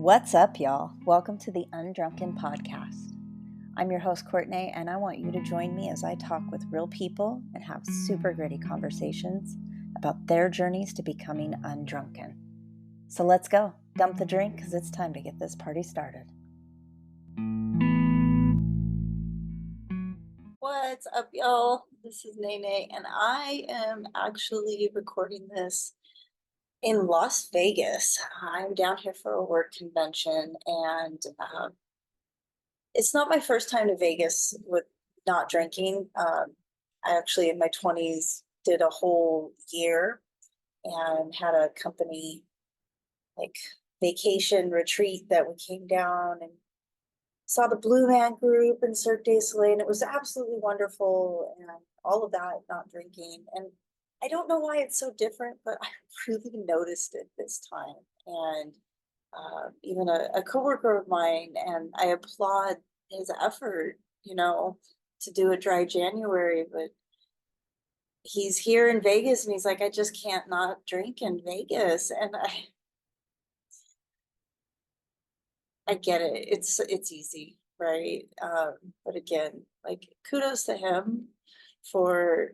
What's up, y'all? Welcome to the Undrunken Podcast. I'm your host, Courtney, and I want you to join me as I talk with real people and have super gritty conversations about their journeys to becoming undrunken. So let's go. Dump the drink because it's time to get this party started. What's up, y'all? This is Nene, and I am actually recording this in Las Vegas. I'm down here for a work convention, and it's not my first time to Vegas with not drinking. I actually, in my 20s, did a whole year and had a company like vacation retreat that we came down and saw the Blue Man Group and Cirque du Soleil, and it was absolutely wonderful, and all of that not drinking. And I don't know why it's so different, but I really noticed it this time. And even a coworker of mine, and I applaud his effort, to do a dry January, but he's here in Vegas and he's like, I just can't not drink in Vegas. And I get it. It's easy, right? But again, like kudos to him for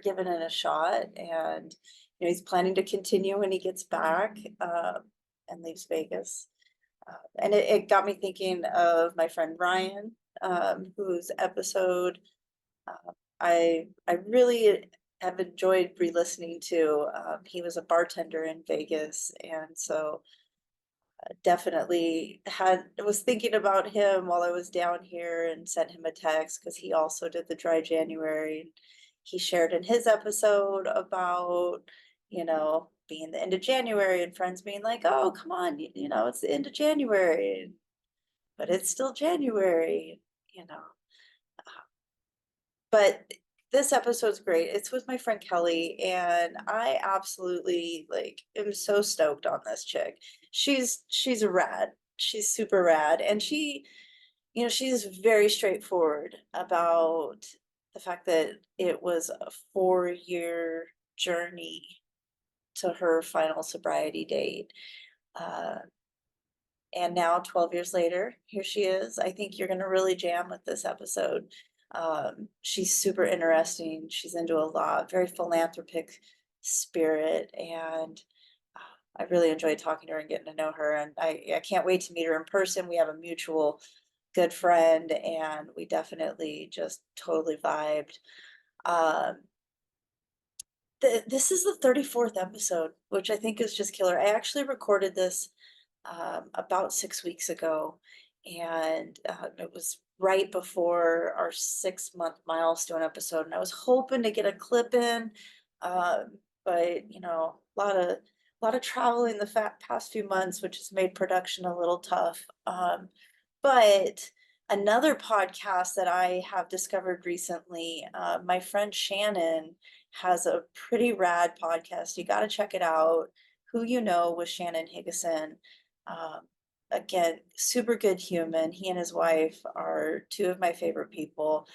giving it a shot, and he's planning to continue when he gets back and leaves Vegas. And it got me thinking of my friend Ryan, whose episode I really have enjoyed re-listening to. He was a bartender in Vegas, and so definitely was thinking about him while I was down here and sent him a text because he also did the dry January. He shared in his episode about, being the end of January and friends being like, oh, come on, it's the end of January, but it's still January, But this episode's great. It's with my friend Kelly, and I absolutely am so stoked on this chick. She's rad. She's super rad, and she's very straightforward about the fact that it was a 4-year journey to her final sobriety date. And now 12 years later, here she is. I think you're going to really jam with this episode. She's super interesting. She's into a lot, very philanthropic spirit, and I really enjoyed talking to her and getting to know her. And I can't wait to meet her in person. We have a mutual good friend, and we definitely just totally vibed. This is the 34th episode, which I think is just killer. I actually recorded this about 6 weeks ago, and it was right before our 6-month milestone episode, and I was hoping to get a clip in, but a lot of traveling the past few months, which has made production a little tough. But another podcast that I have discovered recently, my friend Shannon has a pretty rad podcast. You got to check it out. Who You Know with Shannon Higgison. Um, Again, super good human. He and his wife are two of my favorite people,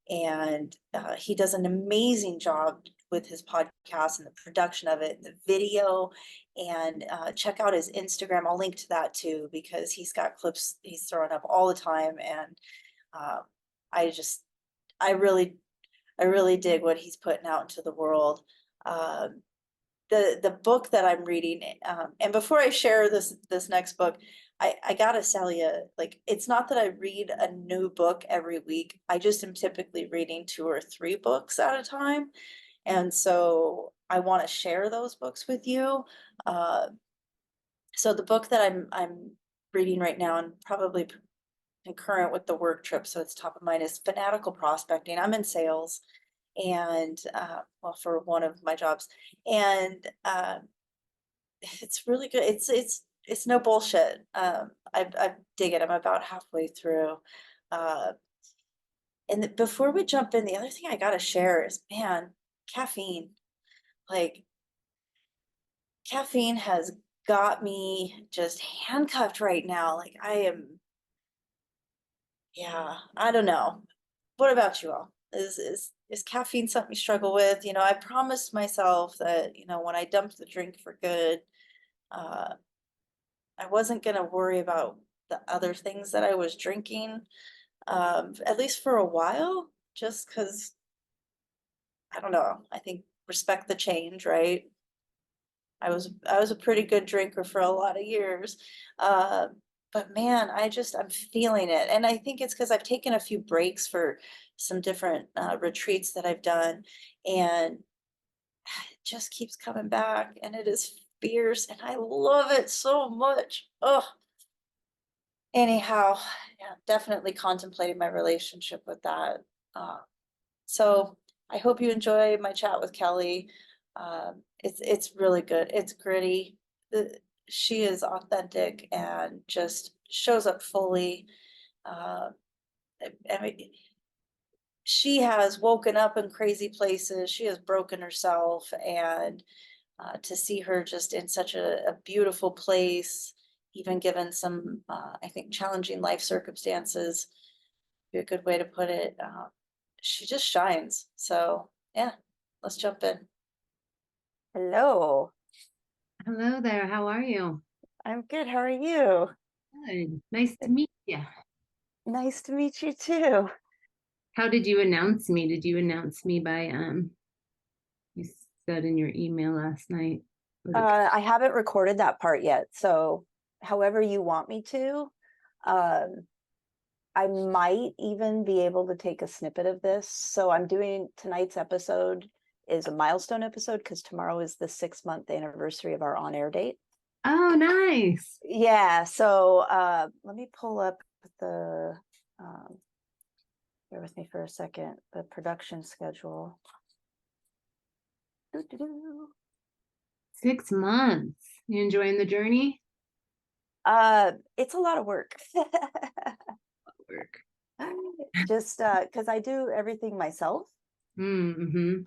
and he does an amazing job with his podcast and the production of it, and the video. And check out his Instagram. I'll link to that too because he's got clips he's throwing up all the time, and uh, I just I really dig what he's putting out into the world. Um, the book that I'm reading, and before I share this next book, I gotta tell you, it's not that I read a new book every week. I just am typically reading 2 or 3 books at a time, and so I want to share those books with you. Uh, so the book that I'm reading right now, and probably concurrent with the work trip, so it's top of mind, is Fanatical Prospecting. I'm in sales, and well, for one of my jobs, and it's really good. It's no bullshit. I dig it. I'm about halfway through. Uh, and before we jump in, the other thing I gotta share is, man, caffeine. Like caffeine has got me just handcuffed right now. Like I am, yeah, I don't know. What about you all? Is caffeine something you struggle with? I promised myself that, when I dumped the drink for good, uh, I wasn't gonna worry about the other things that I was drinking, at least for a while, just because I don't know. I think respect the change, right? I was a pretty good drinker for a lot of years. Uh, but man, I'm feeling it. And I think it's because I've taken a few breaks for some different retreats that I've done, and it just keeps coming back, and it is fierce, and I love it so much. Oh, anyhow, yeah, definitely contemplating my relationship with that. Uh, so I hope you enjoy my chat with Kelly. It's really good. It's gritty. She is authentic and just shows up fully. Uh, I mean, she has woken up in crazy places. She has broken herself, and to see her just in such a beautiful place, even given some, I think, challenging life circumstances, be a good way to put it. She just shines. So yeah, let's jump in. Hello, Hello there. How are you? I'm good. How are you? Good. Nice to meet you. Nice to meet you too. How did you announce me? Did you announce me by you said in your email last night? Was it I haven't recorded that part yet, so however you want me to. Um, I might even be able to take a snippet of this. So I'm doing tonight's episode is a milestone episode because tomorrow is the 6 month anniversary of our on-air date. Oh, nice. Yeah, so let me pull up the um, bear with me for a second, the production schedule. Doo-doo-doo. 6 months. You enjoying the journey? It's a lot of work. Work. Just because I do everything myself. Mm-hmm.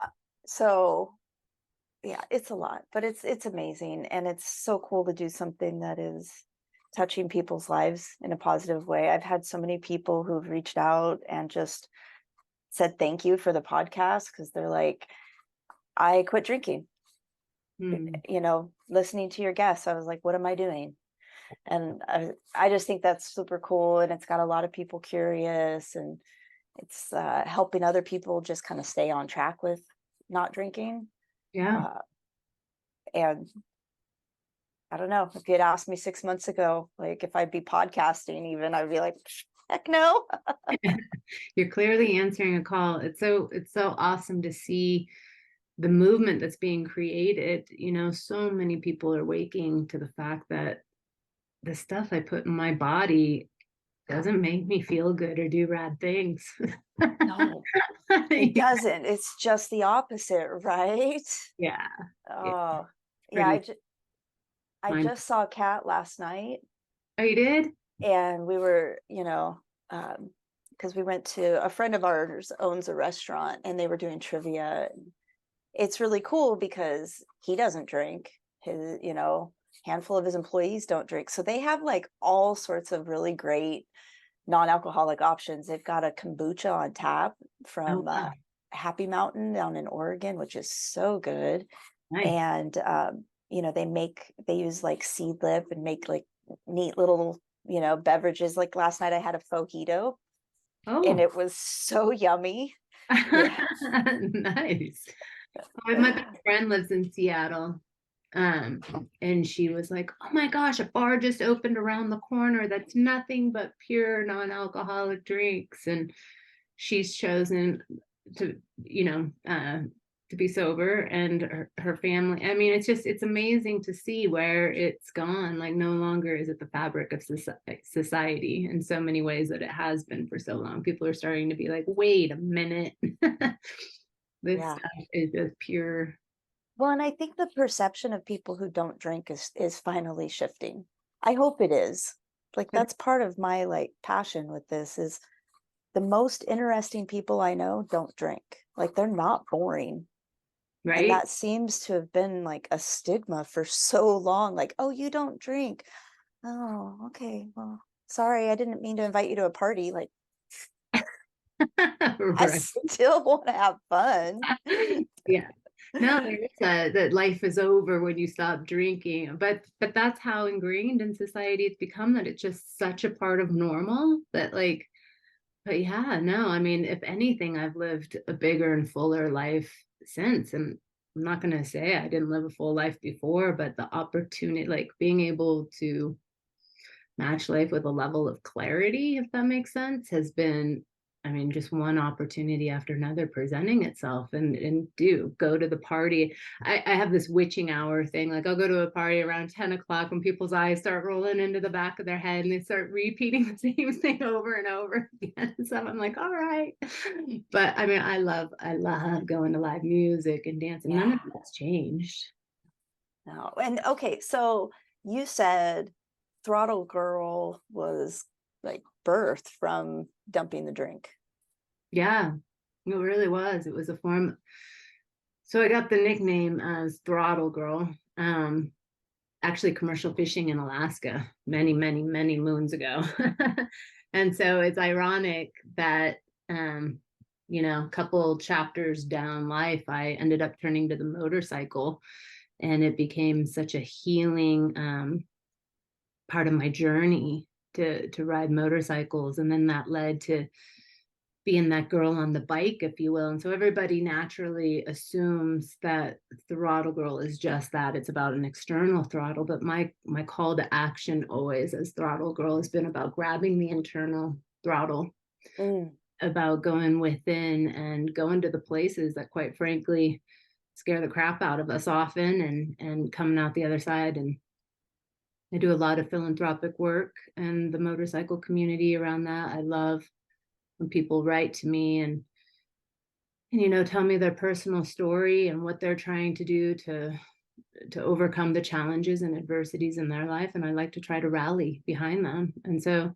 So yeah, it's a lot, but it's amazing, and it's so cool to do something that is touching people's lives in a positive way. I've had so many people who've reached out and just said thank you for the podcast because they're like, I quit drinking. Mm. Listening to your guests, I was like, what am I doing? And I just think that's super cool, and it's got a lot of people curious, and it's helping other people just kind of stay on track with not drinking. Yeah. Uh, and I don't know, if you had asked me 6 months ago, like if I'd be podcasting even, I'd be like, heck no. You're clearly answering a call. It's so awesome to see the movement that's being created. So many people are waking to the fact that the stuff I put in my body doesn't make me feel good or do bad things. No, it doesn't. It's just the opposite, right? Yeah, yeah, Oh, yeah. pretty I mind. just saw Kat last night, Oh, you did? and we were, because we went to a friend of ours owns a restaurant, and they were doing trivia. It's really cool because he doesn't drink. His, handful of his employees don't drink. So they have like all sorts of really great non-alcoholic options. They've got a kombucha on tap Oh, from wow. Happy Mountain down in Oregon, which is so good. Nice. And they use like seed lip and make like neat little beverages. Like last night I had a fojito, and Oh, it was so yummy. Yeah. nice. My best friend lives in Seattle. Um, and she was like, "Oh my gosh, a bar just opened around the corner that's nothing but pure non-alcoholic drinks." And she's chosen to, to be sober, and her family. I mean, it's amazing to see where it's gone. Like, no longer is it the fabric of society in so many ways that it has been for so long. People are starting to be like, wait a minute. This Yeah. stuff is just pure. Well, and I think the perception of people who don't drink is finally shifting. I hope it is. Like that's part of my like passion with this is the most interesting people I know don't drink. Like they're not boring. And Right? that seems to have been like a stigma for so long. Like, oh, you don't drink. Oh, okay. Well, sorry, I didn't mean to invite you to a party. Like, I Right. still want to have fun. Yeah. No, there is that life is over when you stop drinking, but that's how ingrained in society it's become, that it's just such a part of normal that like, but yeah, no, I mean, if anything, I've lived a bigger and fuller life since. And I'm not going to say I didn't live a full life before, but the opportunity, like being able to match life with a level of clarity, if that makes sense, has been, I mean, just one opportunity after another presenting itself. And do go to the party. I have this witching hour thing. Like I'll go to a party around 10 o'clock when people's eyes start rolling into the back of their head and they start repeating the same thing over and over again. So I'm like, all right. But I mean, I love going to live music and dancing. None of Yeah. that's changed. No. And okay, so you said Throttle Girl was like birthed from dumping the drink. Yeah, it really was. It was a form. So I got the nickname as Throttle Girl. Actually commercial fishing in Alaska many, many, many moons ago. And so it's ironic that, a couple chapters down life, I ended up turning to the motorcycle, and it became such a healing part of my journey to ride motorcycles. And then that led to being that girl on the bike, if you will. And so everybody naturally assumes that Throttle Girl is just that. It's about an external throttle. But my call to action always as Throttle Girl has been about grabbing the internal throttle, about going within and going to the places that, quite frankly, scare the crap out of us often, and coming out the other side. And I do a lot of philanthropic work and the motorcycle community around that. I love when people write to me and tell me their personal story and what they're trying to do to overcome the challenges and adversities in their life, and I like to try to rally behind them. And so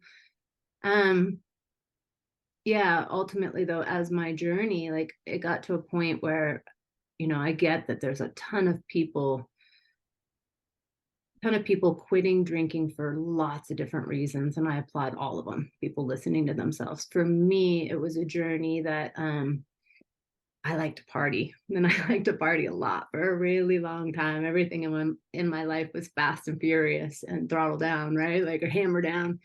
yeah, ultimately though, as my journey, like it got to a point where I get that there's a ton of people quitting drinking for lots of different reasons, and I applaud all of them, people listening to themselves. For me, it was a journey that I like to party, and I like to party a lot for a really long time. Everything in my life was fast and furious and throttle down, right? Like, or hammer down.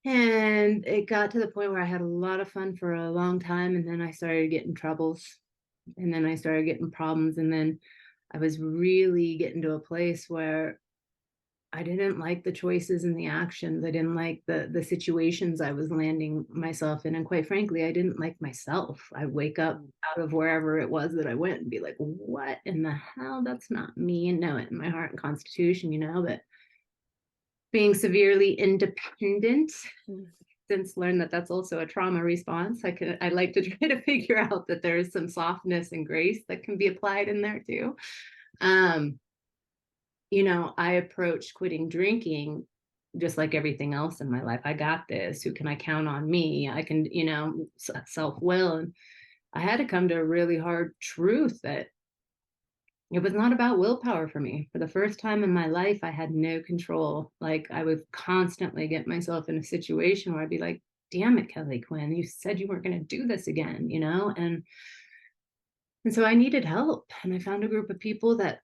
And it got to the point where I had a lot of fun for a long time, and then I started getting troubles, and then I started getting problems, and then I was really getting to a place where I didn't like the choices and the actions. I didn't like the situations I was landing myself in. And quite frankly, I didn't like myself. I wake up out of wherever it was that I went and be like, what in the hell? That's not me. And know it in my heart and constitution, but being severely independent, since learned that that's also a trauma response. I like to try to figure out that there is some softness and grace that can be applied in there too. I approached quitting drinking just like everything else in my life. I got this. Who can I count on me? I can, self-will. And I had to come to a really hard truth that it was not about willpower for me. For the first time in my life, I had no control. Like I would constantly get myself in a situation where I'd be like, damn it, Kelly Quinn, you said you weren't going to do this again, and so I needed help. And I found a group of people that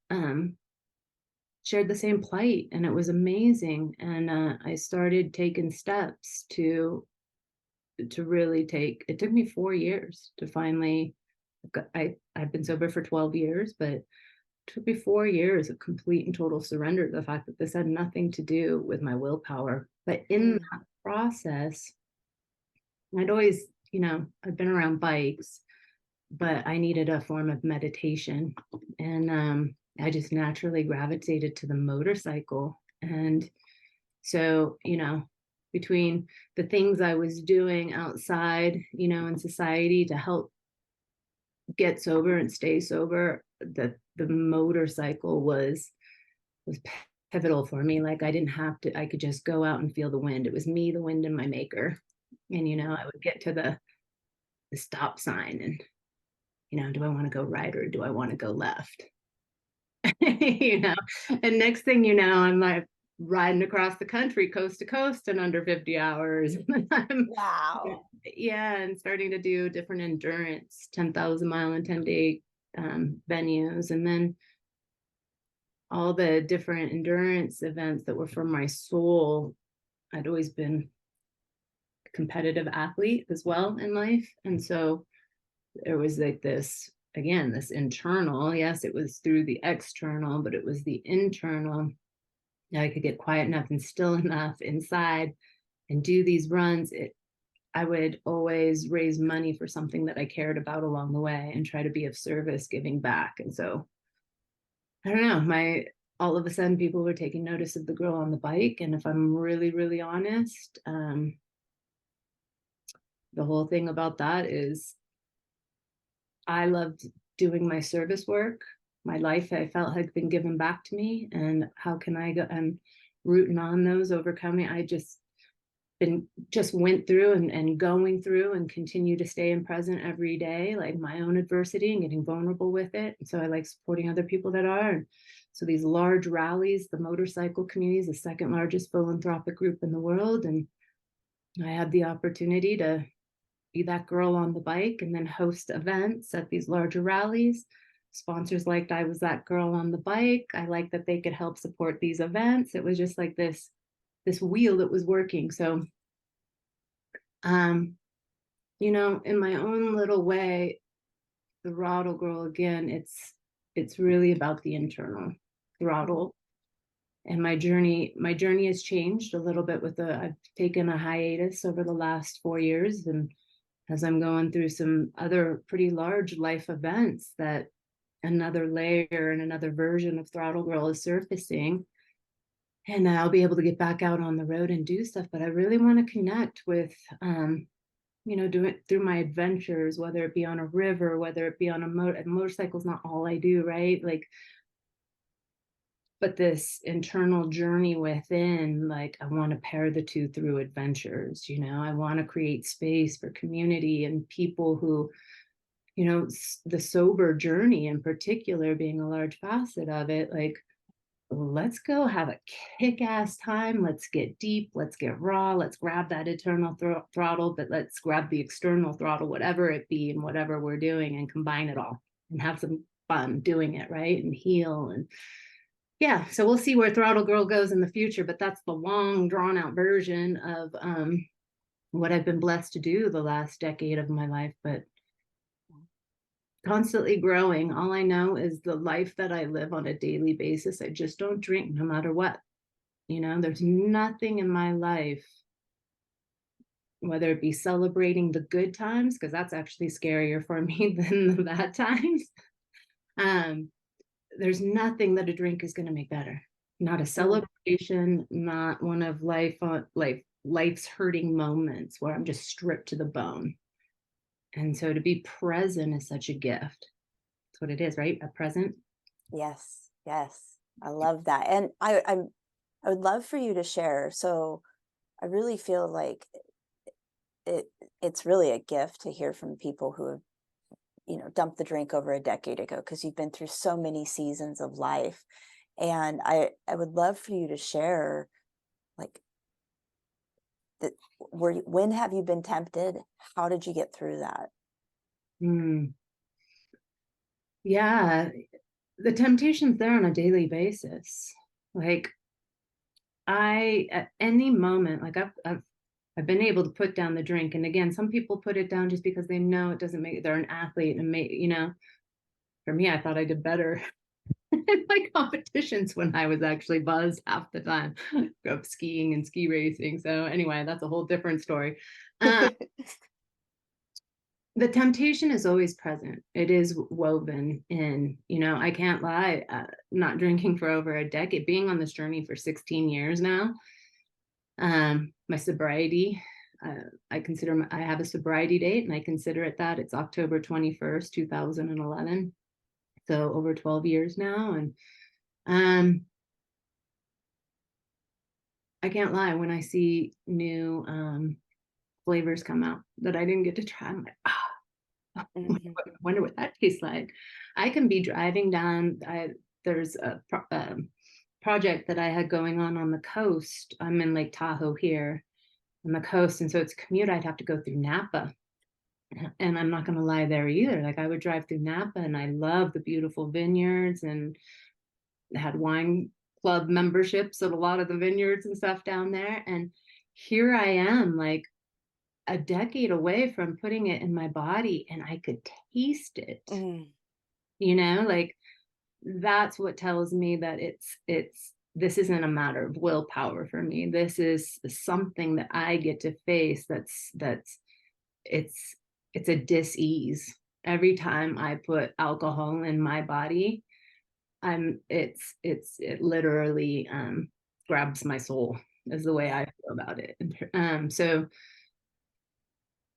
shared the same plight, and it was amazing. And I started taking steps to really it took me 4 years to finally, I've been sober for 12 years, but it took me 4 years of complete and total surrender to the fact that this had nothing to do with my willpower. But in that process, I'd always, I've been around bikes, but I needed a form of meditation. And I just naturally gravitated to the motorcycle. And so, between the things I was doing outside, in society to help get sober and stay sober, the motorcycle was pivotal for me. Like I didn't have to, I could just go out and feel the wind. It was me, the wind, and my maker. And, I would get to the stop sign and, do I want to go right or do I want to go left? And next thing you know, I'm like riding across the country, coast to coast in under 50 hours. Wow. Yeah. And starting to do different endurance, 10,000 mile and 10-day venues, and then all the different endurance events that were for my soul. I'd always been a competitive athlete as well in life. And so there was like this, again, this internal, yes, it was through the external, but it was the internal. I could get quiet enough and still enough inside and do these runs. I would always raise money for something that I cared about along the way and try to be of service, giving back. And so I don't know, all of a sudden people were taking notice of the girl on the bike. And if I'm really, really honest, the whole thing about that is I loved doing my service work. My life, I felt, had been given back to me. And how can I go and rooting on those, overcoming? I just went through and going through and continue to stay in present every day, like my own adversity and getting vulnerable with it. And so I like supporting other people that are. And so these large rallies, the motorcycle community is the second largest philanthropic group in the world. And I had the opportunity to be that girl on the bike and then host events at these larger rallies. Sponsors liked I was that girl on the bike. I liked that they could help support these events. It was just like this wheel that was working. So, you know, in my own little way, the Throttle Girl, again, it's really about the internal throttle. And my journey has changed a little bit I've taken a hiatus over the last 4 years. And as I'm going through some other pretty large life events, that another layer and another version of Throttle Girl is surfacing. And I'll be able to get back out on the road and do stuff. But I really want to connect with, you know, do it through my adventures, whether it be on a river, whether it be on a motorcycle is not all I do, right? Like, but this internal journey within, like, I want to pair the two through adventures. You know, I want to create space for community and people who, you know, the sober journey in particular being a large facet of it. Like, let's go have a kick-ass time. Let's get deep. Let's get raw. Let's grab that internal throttle, but let's grab the external throttle, whatever it be and whatever we're doing, and combine it all and have some fun doing it, right? And heal. And yeah, so we'll see where Throttle Girl goes in the future, but that's the long drawn out version of what I've been blessed to do the last decade of my life. But constantly growing. All I know is the life that I live on a daily basis. I just don't drink no matter what. You know, there's nothing in my life, whether it be celebrating the good times, because that's actually scarier for me than the bad times. There's nothing that a drink is going to make better. Not a celebration, not one of life's hurting moments where I'm just stripped to the bone. And so to be present is such a gift. That's what it is, right? A present. Yes, yes. I love that. And I would love for you to share. So I really feel like it's really a gift to hear from people who have, you know, dumped the drink over a decade ago, because you've been through so many seasons of life. And I would love for you to share, like, that when have you been tempted? How did you get through that? Yeah, the temptation's there on a daily basis. Like, at any moment, like I've been able to put down the drink. And again, some people put it down just because they know it doesn't make, they're an athlete and you know, for me, I thought I did better in my competitions when I was actually buzzed half the time of skiing and ski racing. So anyway, that's a whole different story. The temptation is always present. It is woven in, you know, I can't lie, not drinking for over a decade, being on this journey for 16 years now. My sobriety, I have a sobriety date, and I consider it that. It's October 21st, 2011. So over 12 years now. And I can't lie, when I see new flavors come out that I didn't get to try, I'm like, I wonder what that tastes like. I can be driving down, there's a project that I had going on the coast. I'm in Lake Tahoe here on the coast, and so it's a commute. I'd have to go through Napa, And I'm not going to lie there either. Like I would drive through Napa and I love the beautiful vineyards and had wine club memberships at a lot of the vineyards and stuff down there. And here I am, like a decade away from putting it in my body, and I could taste it. Like that's what tells me that this isn't a matter of willpower for me. This is something that I get to face. It's a dis-ease. Every time I put alcohol in my body, it literally grabs my soul, is the way I feel about it. So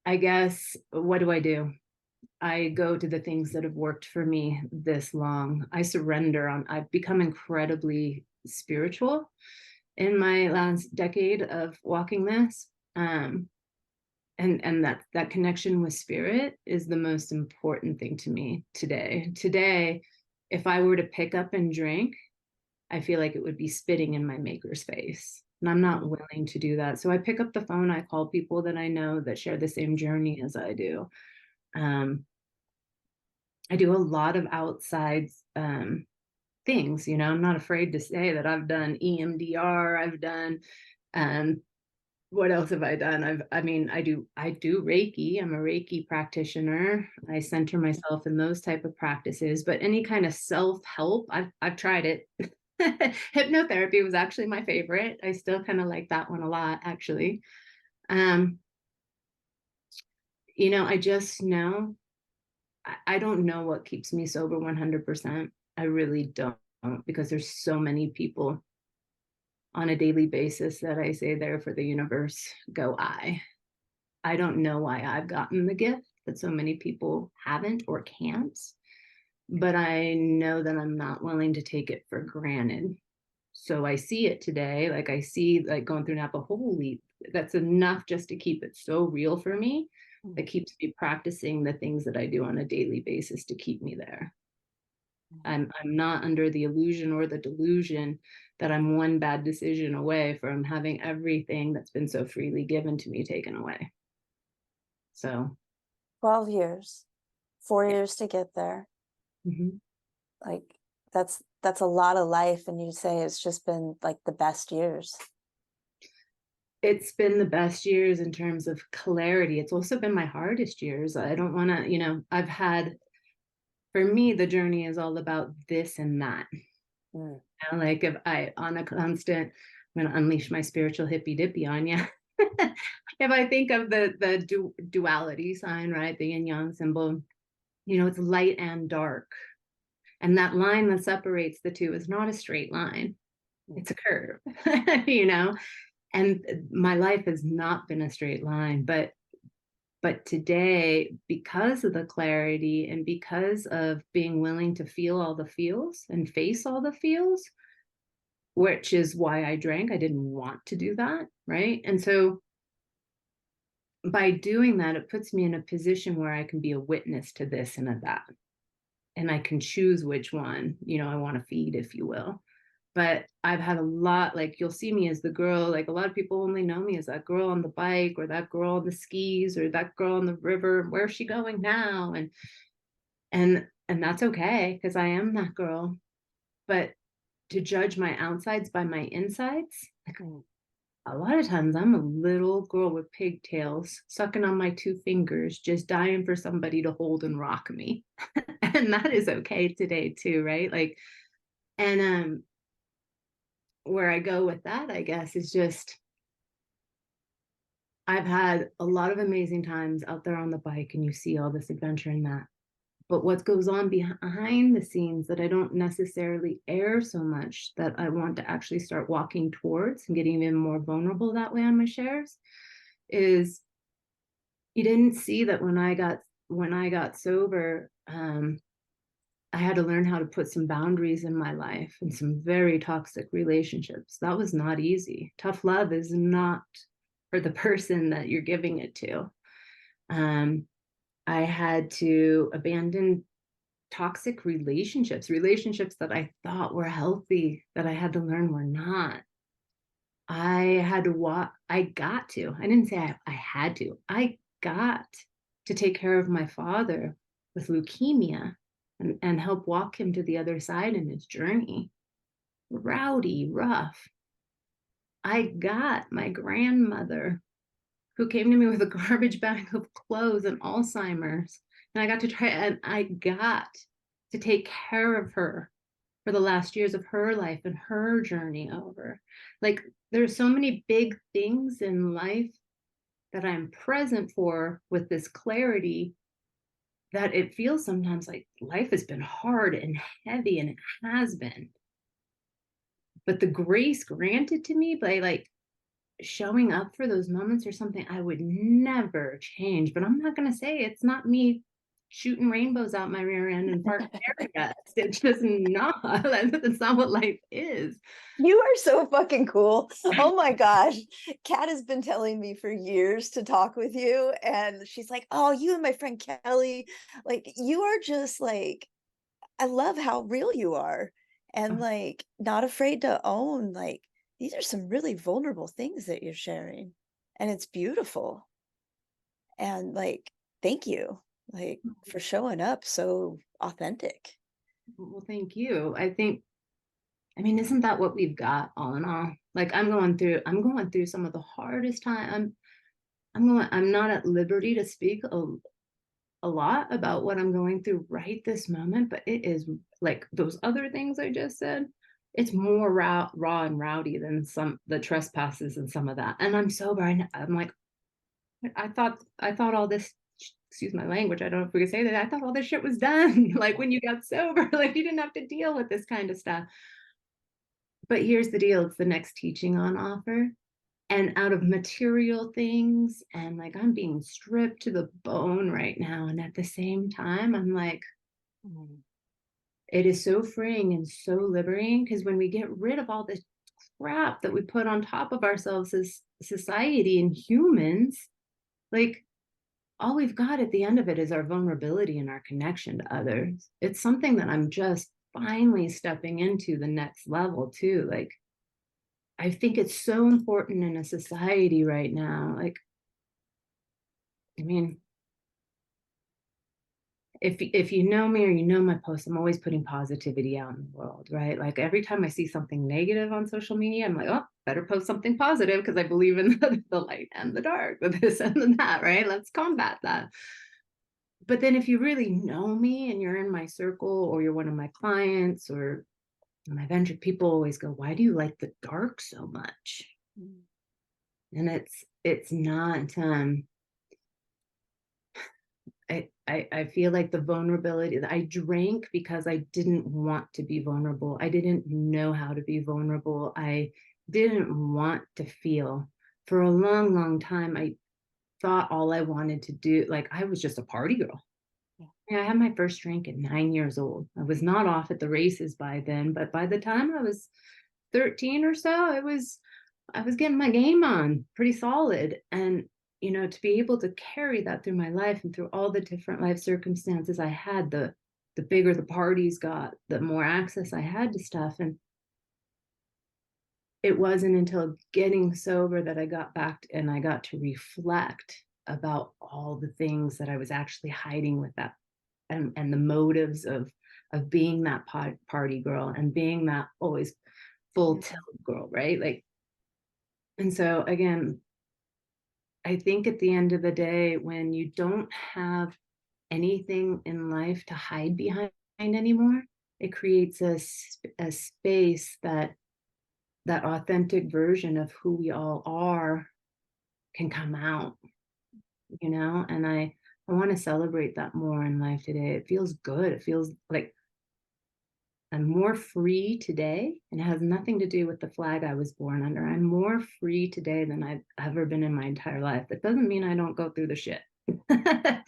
I guess, what do? I go to the things that have worked for me this long. I surrender I've become incredibly spiritual in my last decade of walking this. And that connection with spirit is the most important thing to me today. Today, if I were to pick up and drink, I feel like it would be spitting in my maker's face. And I'm not willing to do that. So I pick up the phone, I call people that I know that share the same journey as I do. I do a lot of outside things, I'm not afraid to say that I've done EMDR, I've done, what else have I done? I do Reiki. I'm a Reiki practitioner. I center myself in those type of practices, but any kind of self-help, I've tried it. Hypnotherapy was actually my favorite. I still kind of like that one a lot, actually. I just know, I don't know what keeps me sober 100%. I really don't, because there's so many people on a daily basis that I say there for the universe, go I. I don't know why I've gotten the gift that so many people haven't or can't, but I know that I'm not willing to take it for granted. So I see it today, like I see like going through Napa, holy, that's enough just to keep it so real for me. That keeps me practicing the things that I do on a daily basis to keep me there. I'm not under the illusion or the delusion that I'm one bad decision away from having everything that's been so freely given to me taken away. So 12 years, 4 years to get there. Like that's a lot of life. And you say it's just been like the best years. It's been the best years in terms of clarity. It's also been my hardest years. I don't want to, for me, the journey is all about this and that. Like if on a constant, I'm going to unleash my spiritual hippy dippy on you. If I think of the duality sign, right? The yin yang symbol, it's light and dark. And that line that separates the two is not a straight line. It's a curve, and my life has not been a straight line, but today, because of the clarity and because of being willing to feel all the feels and face all the feels, which is why I drank. I didn't want to do that, right? And so by doing that, it puts me in a position where I can be a witness to this and of that. And I can choose which one, I want to feed, if you will. But I've had a lot, like you'll see me as the girl, like a lot of people only know me as that girl on the bike or that girl on the skis or that girl on the river. Where's she going now? And that's okay, because I am that girl. But to judge my outsides by my insides, like a lot of times I'm a little girl with pigtails, sucking on my 2 fingers, just dying for somebody to hold and rock me. And that is okay today too, right? Like, and where I go with that, I guess, is just I've had a lot of amazing times out there on the bike, and you see all this adventure in that. But what goes on behind the scenes that I don't necessarily air so much, that I want to actually start walking towards and getting even more vulnerable that way on my shares, is you didn't see that when I got sober, I had to learn how to put some boundaries in my life and some very toxic relationships. That was not easy. Tough love is not for the person that you're giving it to. I had to abandon toxic relationships that I thought were healthy, that I had to learn were not. I had to I didn't say I had to. I got to take care of my father with leukemia and help walk him to the other side in his journey. Rowdy, rough. I got my grandmother who came to me with a garbage bag of clothes and Alzheimer's. And I got to try, and I got to take care of her for the last years of her life and her journey over. Like, there's so many big things in life that I'm present for with this clarity that it feels sometimes like life has been hard and heavy, and it has been. But the grace granted to me by like showing up for those moments or something, I would never change. But I'm not going to say it's not me shooting rainbows out my rear end and farting fairy dust. It's just not. That's not what life is. You are so fucking cool. Oh my gosh. Kat has been telling me for years to talk with you. And she's like, oh, you and my friend Kelly, like, you are just like, I love how real you are. And like, not afraid to own, like, these are some really vulnerable things that you're sharing. And it's beautiful. And like, thank you, like, for showing up so authentic. Well, thank you. I mean, isn't that what we've got all in all? Like, I'm going through some of the hardest time. I'm not at liberty to speak a lot about what I'm going through right this moment, but it is like those other things I just said. It's more raw and rowdy than the trespasses and some of that. And I'm sober. I'm like, I thought all this, excuse my language, I don't know if we can say that. I thought all this shit was done. Like, when you got sober, like, you didn't have to deal with this kind of stuff. But here's the deal, it's the next teaching on offer. And out of material things, and like, I'm being stripped to the bone right now. And at the same time, I'm like, it is so freeing and so liberating, because when we get rid of all this crap that we put on top of ourselves as society and humans, like, all we've got at the end of it is our vulnerability and our connection to others. It's something that I'm just finally stepping into the next level too. Like, I think it's so important in a society right now. Like, I mean, if you know me or you know my posts, I'm always putting positivity out in the world, right? Like, every time I see something negative on social media, I'm like, oh, better post something positive, because I believe in the light and the dark, the this and the that, right? Let's combat that. But then if you really know me and you're in my circle, or you're one of my clients or my venture, people always go, why do you like the dark so much? And it's not, I feel like the vulnerability that I drank because I didn't want to be vulnerable. I didn't know how to be vulnerable. I didn't want to feel. For a long, long time, I thought all I wanted to do, like, I was just a party girl. Yeah, I had my first drink at 9 years old. I was not off at the races by then, but by the time I was 13 or so, I was getting my game on pretty solid. And, to be able to carry that through my life and through all the different life circumstances I had, the bigger the parties got, the more access I had to stuff. And it wasn't until getting sober that I got back and I got to reflect about all the things that I was actually hiding with that, and the motives of being that party girl and being that always full tilt girl, right? Like, and so again, I think at the end of the day, when you don't have anything in life to hide behind anymore, it creates a space that authentic version of who we all are can come out, and I want to celebrate that more in life today. It feels good. It feels like I'm more free today, and it has nothing to do with the flag I was born under. I'm more free today than I've ever been in my entire life. That doesn't mean I don't go through the shit, but that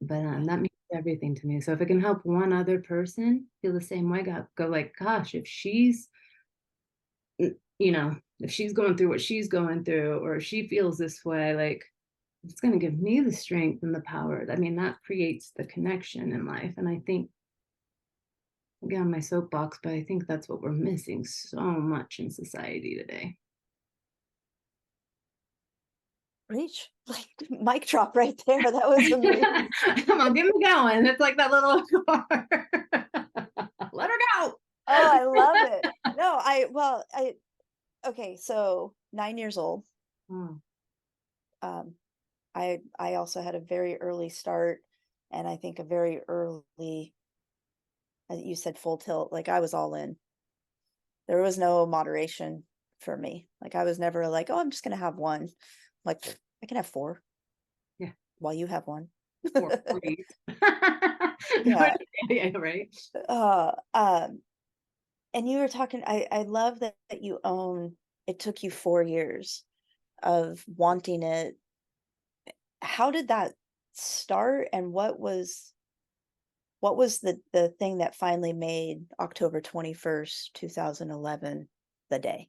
means everything to me. So if it can help one other person feel the same way, go like, gosh, if she's, if she's going through what she's going through, or if she feels this way, like, it's going to give me the strength and the power. I mean, that creates the connection in life. And I think, again, my soapbox, but I think that's what we're missing so much in society today. Reach, like mic drop right there. That was amazing. Come on, get me going. It's like that little car. Let her go. Oh, I love it. No, okay, so 9 years old. Mm, Um, I also had a very early start, and I think a very early, you said full tilt, like I was all in. There was no moderation for me. Like I was never like, oh, I'm just gonna have one. Like I can have four yeah. while you have one. 440s. Yeah. Yeah, right. Uh, um, and you were talking, I love that you own, it took you 4 years of wanting it. How did that start, and what was the thing that finally made October 21st, 2011 the day?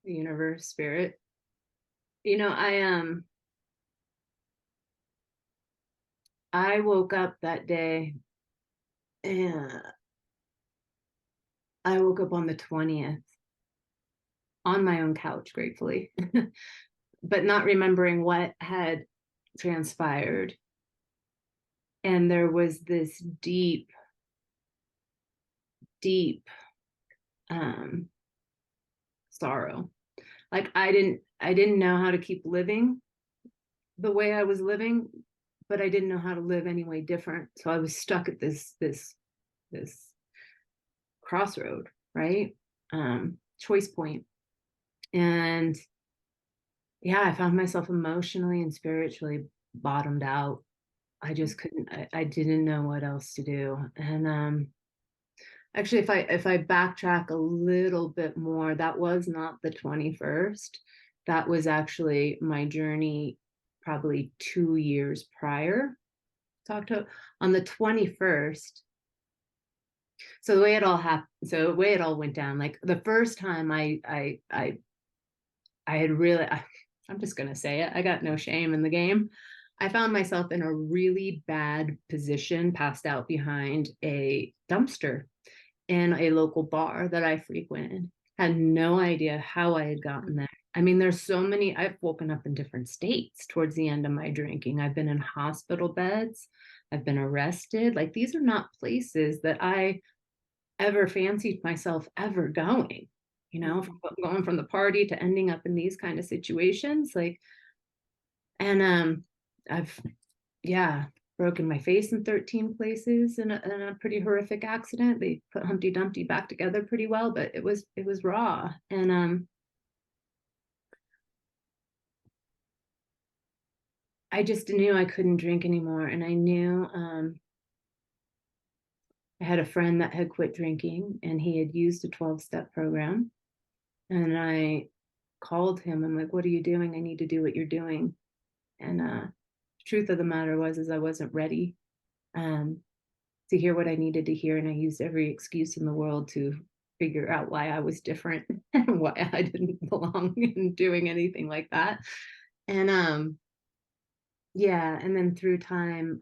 The universe, spirit. I woke up that day, and I woke up on the 20th on my own couch, gratefully, but not remembering what had transpired. And there was this deep, deep sorrow. Like I didn't know how to keep living the way I was living, but I didn't know how to live any way different. So I was stuck at this crossroad, right? Choice point. And yeah, I found myself emotionally and spiritually bottomed out. I just couldn't, I didn't know what else to do. And actually, if I backtrack a little bit more, that was not the 21st. That was actually my journey probably 2 years prior to October. On the 21st, so the way it all happened, so the way it all went down, like the first time I had really, I'm just gonna say it, I got no shame in the game. I found myself in a really bad position, passed out behind a dumpster in a local bar that I frequented. Had no idea how I had gotten there. I mean, there's so many, I've woken up in different states towards the end of my drinking. I've been in hospital beds. I've been arrested. Like, these are not places that I ever fancied myself ever going, from going from the party to ending up in these kind of situations. Like, and I've, yeah, broken my face in 13 places in a pretty horrific accident. They put Humpty Dumpty back together pretty well, but it was raw. And I just knew I couldn't drink anymore. And I knew I had a friend that had quit drinking, and he had used a 12-step program. And I called him. I'm like, what are you doing? I need to do what you're doing. And truth of the matter is I wasn't ready to hear what I needed to hear. And I used every excuse in the world to figure out why I was different and why I didn't belong in doing anything like that. And yeah, and then through time,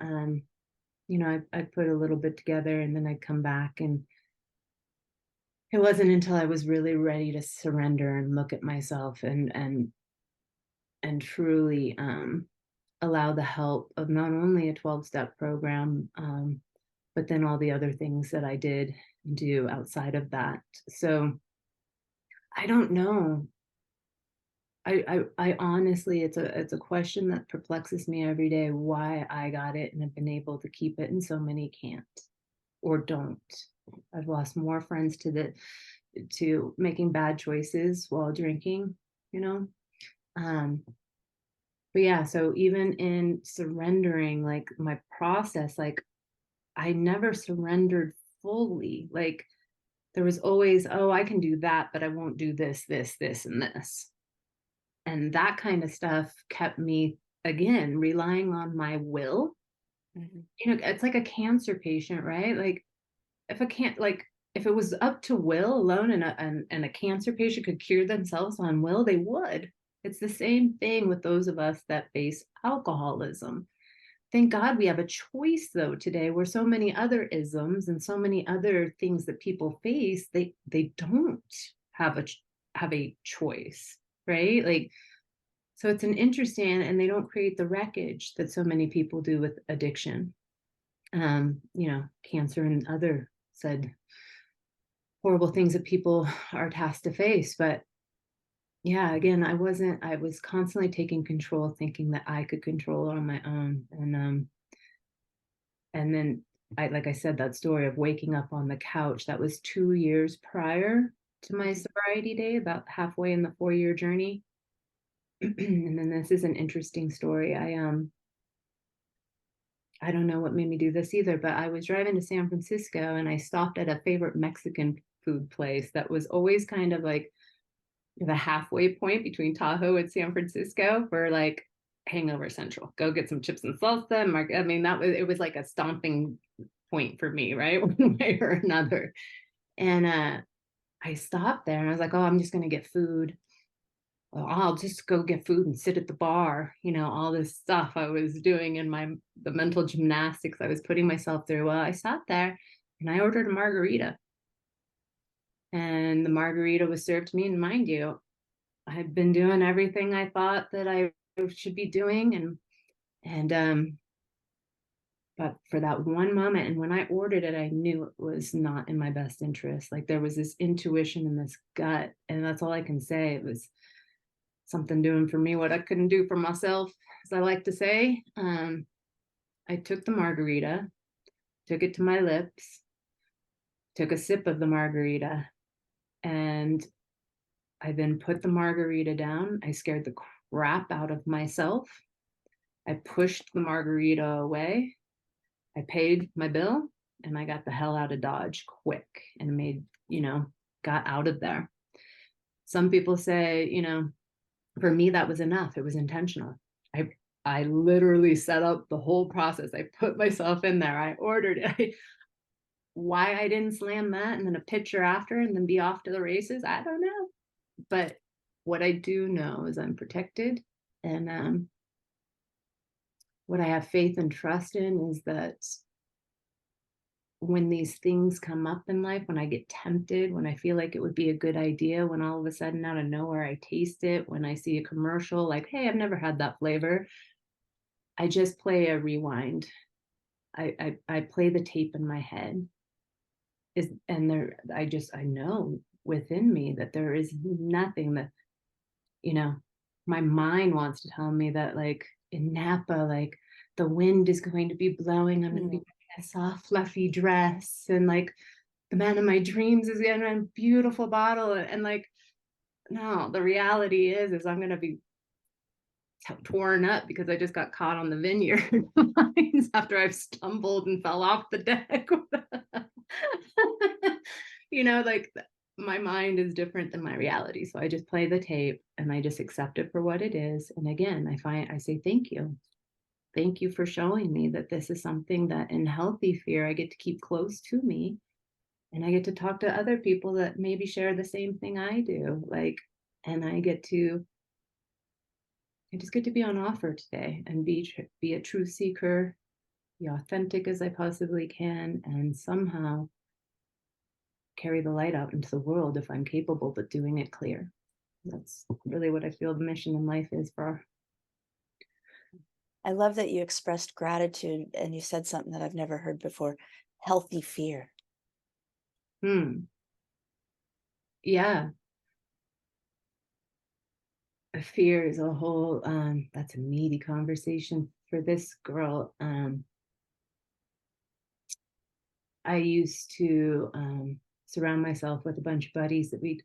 I'd put a little bit together, and then I'd come back. And it wasn't until I was really ready to surrender and look at myself and truly allow the help of not only a 12-step program, but then all the other things that I did do outside of that. So I don't know. I honestly, it's a question that perplexes me every day, why I got it and have been able to keep it and so many can't or don't. I've lost more friends to making bad choices while drinking, you know. But yeah, so even in surrendering, like my process, like I never surrendered fully. Like there was always, oh, I can do that, but I won't do this, and this. And that kind of stuff kept me, again, relying on my will. It's like a cancer patient, right? Like if it was up to will alone, and a cancer patient could cure themselves on will, they would. It's the same thing with those of us that face alcoholism. Thank God we have a choice, though, today, where so many other isms and so many other things that people face, they don't have a choice. right? Like, so it's an interesting, and they don't create the wreckage that so many people do with addiction. Cancer and other said horrible things that people are tasked to face. But yeah, again, I was constantly taking control, thinking that I could control it on my own. And then like I said, that story of waking up on the couch, that was 2 years prior to my sobriety day, about halfway in the 4-year journey. And then this is an interesting story. I don't know what made me do this either, but I was driving to San Francisco and I stopped at a favorite Mexican food place that was always kind of like the halfway point between Tahoe and San Francisco for like hangover central. Go get some chips and salsa. I mean, it was like a stomping point for me, right? One way or another. And I stopped there and I was like, oh, I'm just going to get food. Well, I'll just go get food and sit at the bar. All this stuff I was doing in the mental gymnastics I was putting myself through. Well, I sat there and I ordered a margarita. And the margarita was served to me. And mind you, I had been doing everything I thought that I should be doing. But for that one moment, and when I ordered it, I knew it was not in my best interest. Like there was this intuition and this gut, and that's all I can say. It was something doing for me what I couldn't do for myself, as I like to say. I took the margarita, took it to my lips, took a sip of the margarita, and I then put the margarita down. I scared the crap out of myself. I pushed the margarita away. I paid my bill and I got the hell out of Dodge quick and got out of there. Some people say, for me, that was enough. It was intentional. I literally set up the whole process. I put myself in there. I ordered it. Why I didn't slam that and then a picture after and then be off to the races, I don't know. But what I do know is I'm protected. And what I have faith and trust in is that when these things come up in life, when I get tempted, when I feel like it would be a good idea, when all of a sudden out of nowhere I taste it, when I see a commercial like, hey, I've never had that flavor, I just play a rewind. I play the tape in my head. I know within me that there is nothing that, my mind wants to tell me that like in Napa, like the wind is going to be blowing. I'm going to be wearing a soft, fluffy dress, and like the man of my dreams is in a beautiful bottle. And like, no, the reality is I'm going to be torn up because I just got caught on the vineyard after I've stumbled and fell off the deck. Like my mind is different than my reality. So I just play the tape and I just accept it for what it is. And again, I say, thank you. Thank you for showing me that this is something that in healthy fear, I get to keep close to me. And I get to talk to other people that maybe share the same thing I do. And I just get to be on offer today and be a true seeker, be authentic as I possibly can, and somehow carry the light out into the world if I'm capable, but doing it clear. That's really what I feel the mission in life is for. I love that you expressed gratitude and you said something that I've never heard before: healthy fear. Yeah. Fear is a whole, that's a meaty conversation for this girl. I used to surround myself with a bunch of buddies that we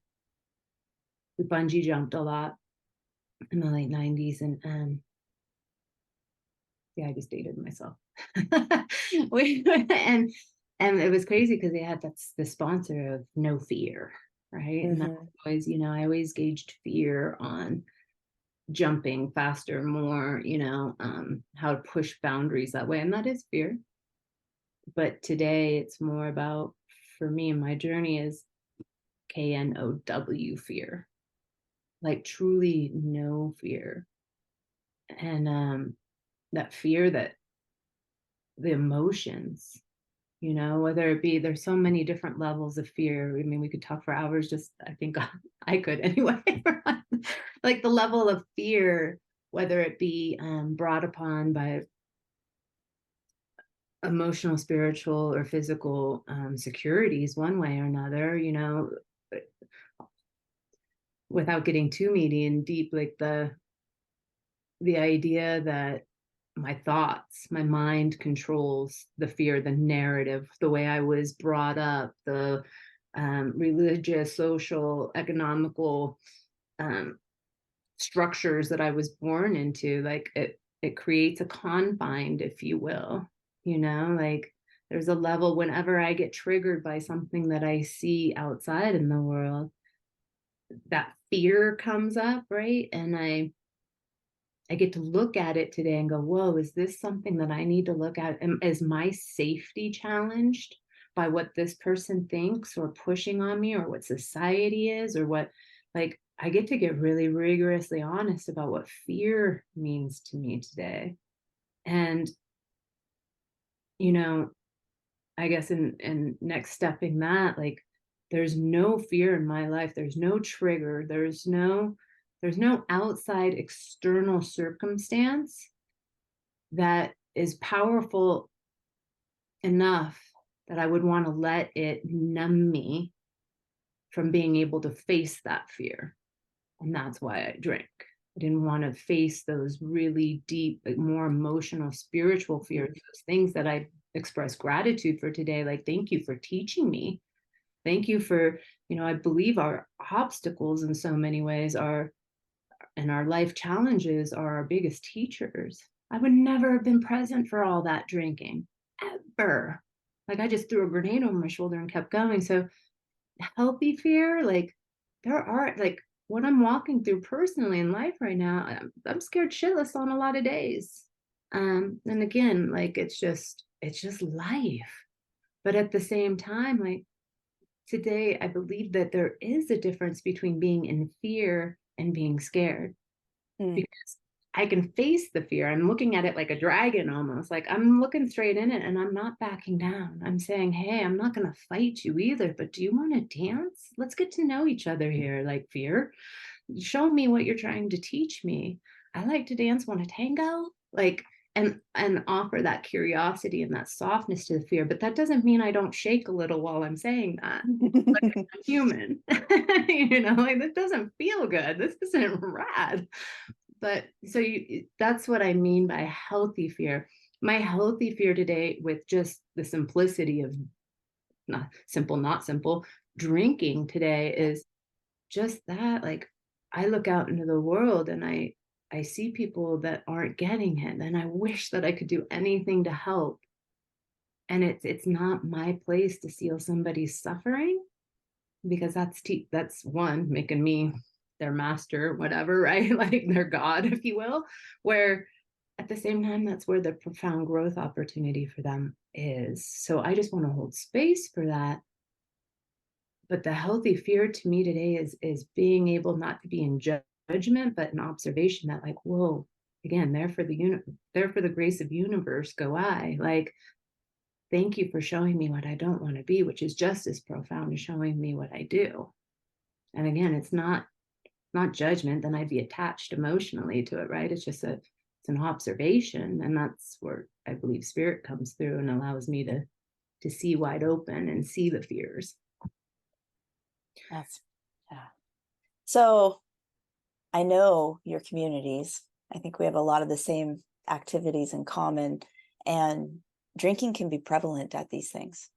bungee jumped a lot in the late 90s. And yeah, I just dated myself. and it was crazy because that's the sponsor of no fear, right? And that always, I always gauged fear on jumping faster, more, how to push boundaries that way. And that is fear. But today it's more about, for me, my journey is KNOW fear, like truly no fear. And that fear, that the emotions you know, whether it be, there's so many different levels of fear. I mean, we could talk for hours, just, I think I could anyway. Like the level of fear, whether it be brought upon by emotional, spiritual, or physical securities, one way or another, you know, without getting too meaty and deep, like the idea that my thoughts, my mind controls the fear, the narrative, the way I was brought up, the religious, social, economical structures that I was born into. Like it creates a confine, if you will, you know, like there's a level whenever I get triggered by something that I see outside in the world, that fear comes up, right? And I get to look at it today and go, whoa, is this something that I need to look at? Is my safety challenged by what this person thinks or pushing on me, or what society is, or what, like, I get to get really rigorously honest about what fear means to me today. And, you know, I guess in next stepping that, like, there's no fear in my life. There's no trigger. There's no outside external circumstance that is powerful enough that I would want to let it numb me from being able to face that fear. And that's why I drink. I didn't want to face those really deep, like, more emotional, spiritual fears, those things that I express gratitude for today. Like, thank you for teaching me. Thank you for, you know, I believe our obstacles in so many ways are, and our life challenges are our biggest teachers. I would never have been present for all that drinking, ever. Like, I just threw a grenade over my shoulder and kept going. So healthy fear, like, there are, like, what I'm walking through personally in life right now, I'm scared shitless on a lot of days. And again, like, it's just life. But at the same time, like, today, I believe that there is a difference between being in fear and being scared. Because I can face the fear. I'm looking at it like a dragon almost. Like, I'm looking straight in it and I'm not backing down. I'm saying, hey, I'm not going to fight you either, but do you want to dance? Let's get to know each other here. Like, fear, show me what you're trying to teach me. I like to dance, want to tango, like, and offer that curiosity and that softness to the fear. But that doesn't mean I don't shake a little while I'm saying that. Like, I'm human. You know, like, that doesn't feel good. This isn't rad. But so that's what I mean by healthy fear. My healthy fear today, with just the simplicity of not simple, drinking today, is just that. Like, I look out into the world and I see people that aren't getting it, and I wish that I could do anything to help. And it's not my place to seal somebody's suffering, because that's one, making me their master, whatever, right? Like, their God, if you will. Where at the same time, that's where the profound growth opportunity for them is. So I just want to hold space for that. But the healthy fear to me today is being able not to be in judgment, but in observation, that, like, whoa, again, there for the grace of universe go I. Like, thank you for showing me what I don't want to be, which is just as profound as showing me what I do. And again, it's not judgment, then I'd be attached emotionally to it, right? It's an observation. And that's where I believe spirit comes through and allows me to see wide open and see the fears. That's, yeah. So I know your communities. I think we have a lot of the same activities in common, and drinking can be prevalent at these things.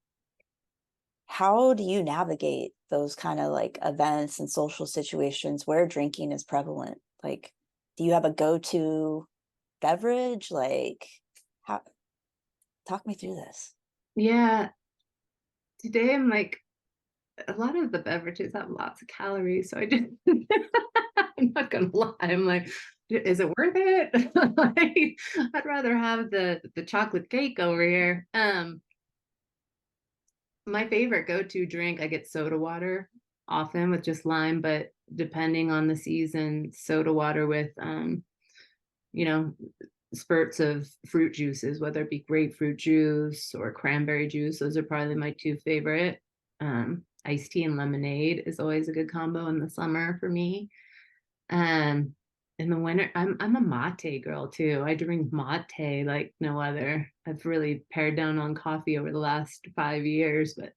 How do you navigate those kind of like events and social situations where drinking is prevalent? Like, do you have a go-to beverage? Like, how, talk me through this. Yeah. Today I'm like, a lot of the beverages have lots of calories. So I just, I'm not gonna lie. I'm like, is it worth it? Like, I'd rather have the chocolate cake over here. My favorite go-to drink, I get soda water often with just lime, but depending on the season, soda water with you know, spurts of fruit juices, whether it be grapefruit juice or cranberry juice. Those are probably my two favorite. Iced tea and lemonade is always a good combo in the summer for me. In the winter, I'm a mate girl too. I drink mate like no other. I've really pared down on coffee over the last 5 years, but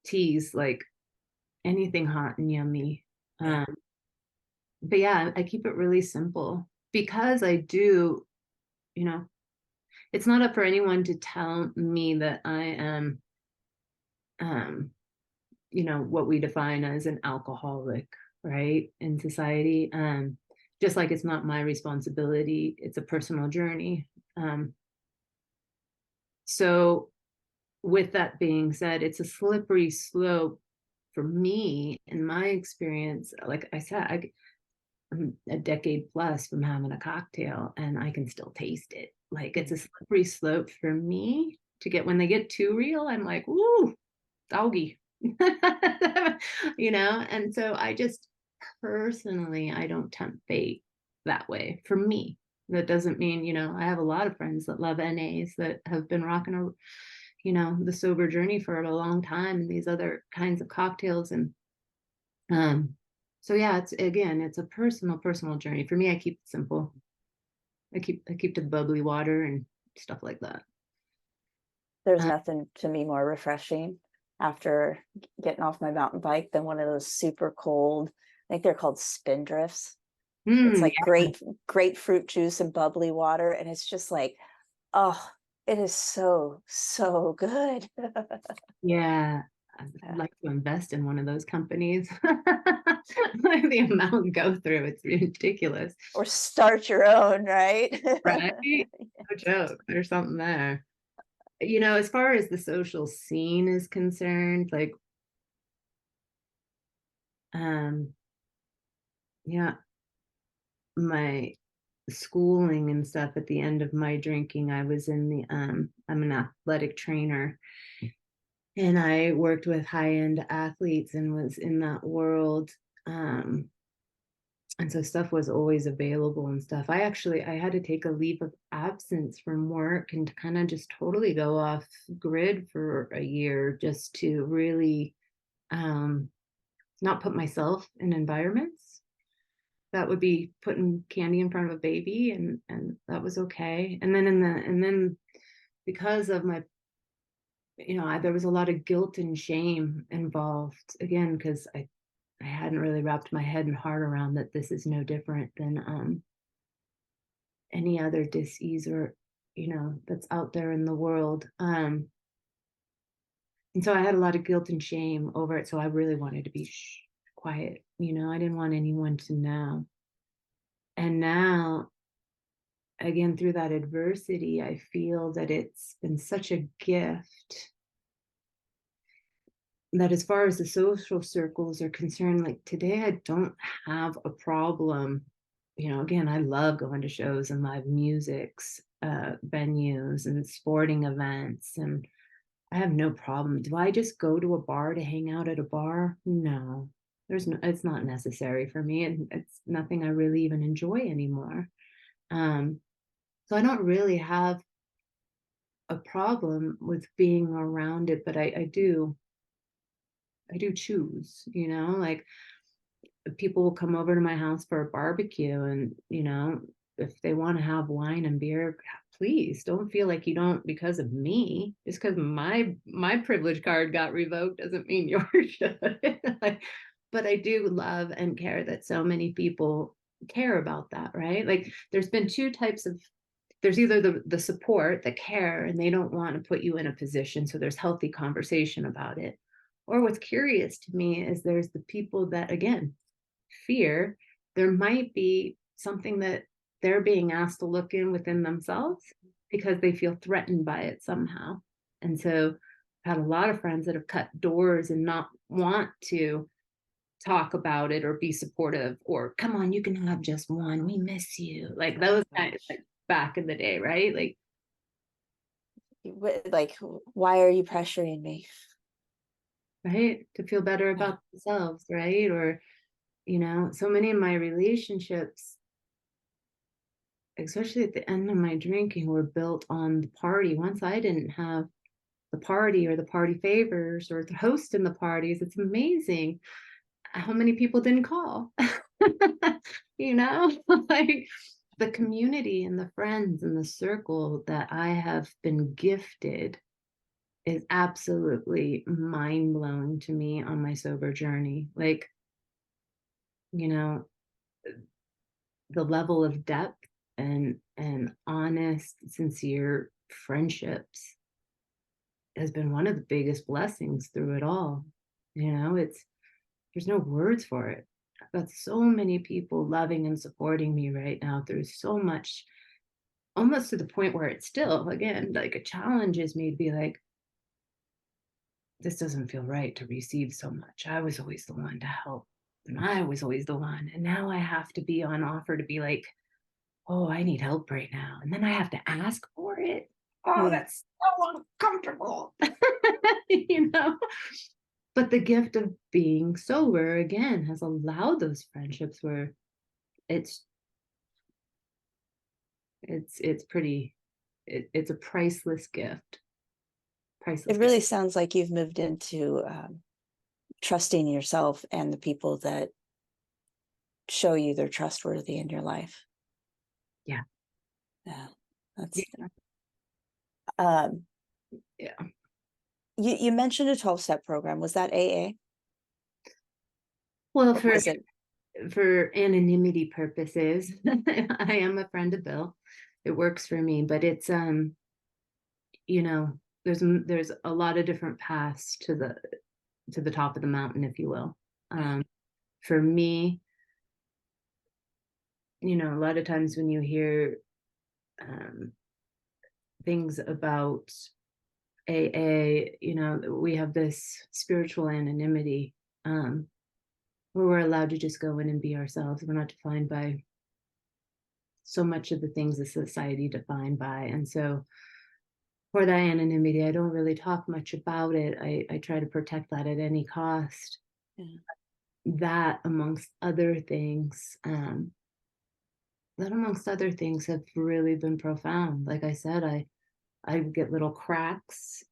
teas, like anything hot and yummy. But yeah, I keep it really simple because I do, it's not up for anyone to tell me that I am, what we define as an alcoholic, right, in society. Just like it's not my responsibility, it's a personal journey. So with that being said, it's a slippery slope for me in my experience. Like I said, I'm a decade plus from having a cocktail and I can still taste it. Like it's a slippery slope for me to get, when they get too real, I'm like, ooh, doggy. And so I just personally, I don't tempt fate that way for me. That doesn't mean, I have a lot of friends that love NAs that have been rocking the sober journey for a long time and these other kinds of cocktails. And so yeah, it's a personal journey. For me, I keep it simple. I keep to the bubbly water and stuff like that. There's nothing to me more refreshing after getting off my mountain bike than one of those super cold, I think they're called spindrifts. It's like grapefruit juice and bubbly water. And it's just like, oh, it is so, so good. Yeah. I'd like to invest in one of those companies. Like the amount go through, it's ridiculous. Or start your own, right? Right? No joke. There's something there. As far as the social scene is concerned, like, yeah, my schooling and stuff, at the end of my drinking, I was in the, I'm an athletic trainer. And I worked with high-end athletes and was in that world. And so stuff was always available and stuff. I had to take a leave of absence from work and to kind of just totally go off grid for a year just to really not put myself in environments that would be putting candy in front of a baby, and that was okay. And then because of my, there was a lot of guilt and shame involved, again, because I hadn't really wrapped my head and heart around that this is no different than any other disease or, that's out there in the world. And so I had a lot of guilt and shame over it. So I really wanted to be quiet. I didn't want anyone to know. And now, again, through that adversity, I feel that it's been such a gift that as far as the social circles are concerned, like today, I don't have a problem. Again, I love going to shows and live musics, venues and sporting events, and I have no problem. Do I just go to a bar to hang out at a bar? No, it's not necessary for me, and it's nothing I really even enjoy anymore. So I don't really have a problem with being around it, but I do choose, like people will come over to my house for a barbecue, and if they want to have wine and beer, please don't feel like you don't because of me. Just because my privilege card got revoked doesn't mean yours should. But I do love and care that so many people care about that, right? Like there's been two types of, there's either the support, the care, and they don't want to put you in a position, so there's healthy conversation about it. Or what's curious to me is there's the people that, again, fear there might be something that they're being asked to look in within themselves because they feel threatened by it somehow. And so I've had a lot of friends that have cut doors and not want to talk about it or be supportive, or come on, you can have just one, we miss you, like those kind of, like back in the day, right? Like, why are you pressuring me? Right, to feel better about themselves, right? Or so many of my relationships, especially at the end of my drinking, were built on the party. Once I didn't have the party or the party favors or the host in the parties, it's amazing how many people didn't call. You know, like the community and the friends and the circle that I have been gifted is absolutely mind-blowing to me on my sober journey. Like, you know, the level of depth and honest, sincere friendships has been one of the biggest blessings through it all. You know, there's no words for it. I've got so many people loving and supporting me right now through so much, almost to the point where it's still, again, like it challenges me to be like, this doesn't feel right to receive so much. I was always the one to help. And I was always the one. And now I have to be on offer to be like, oh, I need help right now. And then I have to ask for it. Oh, that's so uncomfortable. You know? But the gift of being sober, again, has allowed those friendships where it's pretty, it's a priceless gift. Priceless It gift. really sounds like you've moved into trusting yourself and the people that show you they're trustworthy in your life. Yeah. Yeah. That's Yeah. you mentioned a 12-step program. Was that AA? Well, Or was it? for anonymity purposes, I am a friend of Bill. It works for me, but it's you know, there's a lot of different paths to the top of the mountain, if you will. For me, you know, a lot of times when you hear things about AA, you know, we have this spiritual anonymity where we're allowed to just go in and be ourselves. We're not defined by so much of the things that society defined by. And so for that anonymity, I don't really talk much about it. I try to protect that at any cost. Yeah. That amongst other things, have really been profound. Like I said, I get little cracks,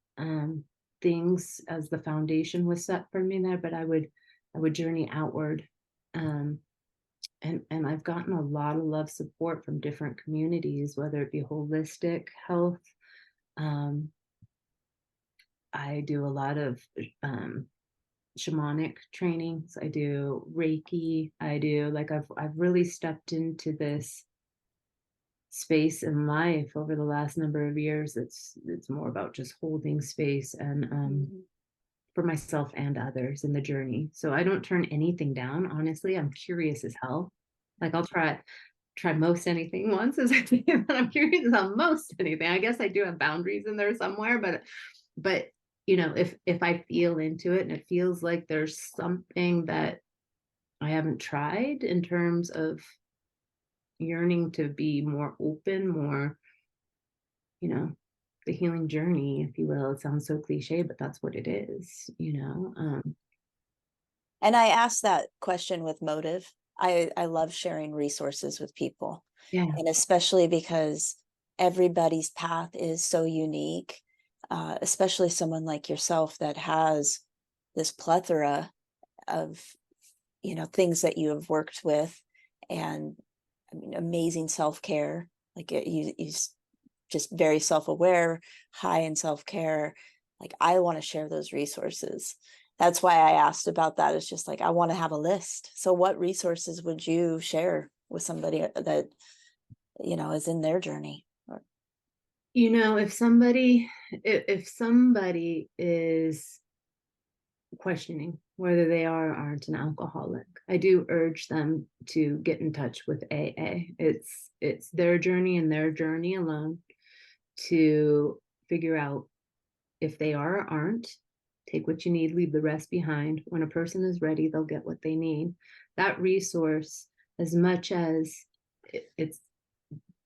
things as the foundation was set for me there, but I would journey outward. And I've gotten a lot of love support from different communities, whether it be holistic health. I do a lot of shamanic trainings. I do Reiki. I do, like, I've really stepped into this space in life over the last number of years. It's more about just holding space and for myself and others in the journey. So I don't turn anything down. Honestly, I'm curious as hell. Like, I'll try most anything once, as I say that I'm curious about most anything. I guess I do have boundaries in there somewhere, but you know, if I feel into it and it feels like there's something that I haven't tried in terms of yearning to be more open, more, you know, the healing journey, if you will. It sounds so cliche, but that's what it is, you know. And I asked that question with motive. I love sharing resources with people. Yeah. And especially because everybody's path is so unique, especially someone like yourself that has this plethora of, you know, things that you have worked with, and I mean, amazing self-care. Like you just very self-aware, high in self-care. Like, I want to share those resources. That's why I asked about that. It's just like, I want to have a list. So what resources would you share with somebody that, you know, is in their journey? You know, if somebody is questioning whether they are or aren't an alcoholic, I do urge them to get in touch with AA. It's their journey and their journey alone to figure out if they are or aren't. Take what you need, leave the rest behind. When a person is ready, they'll get what they need. That resource, as much as it's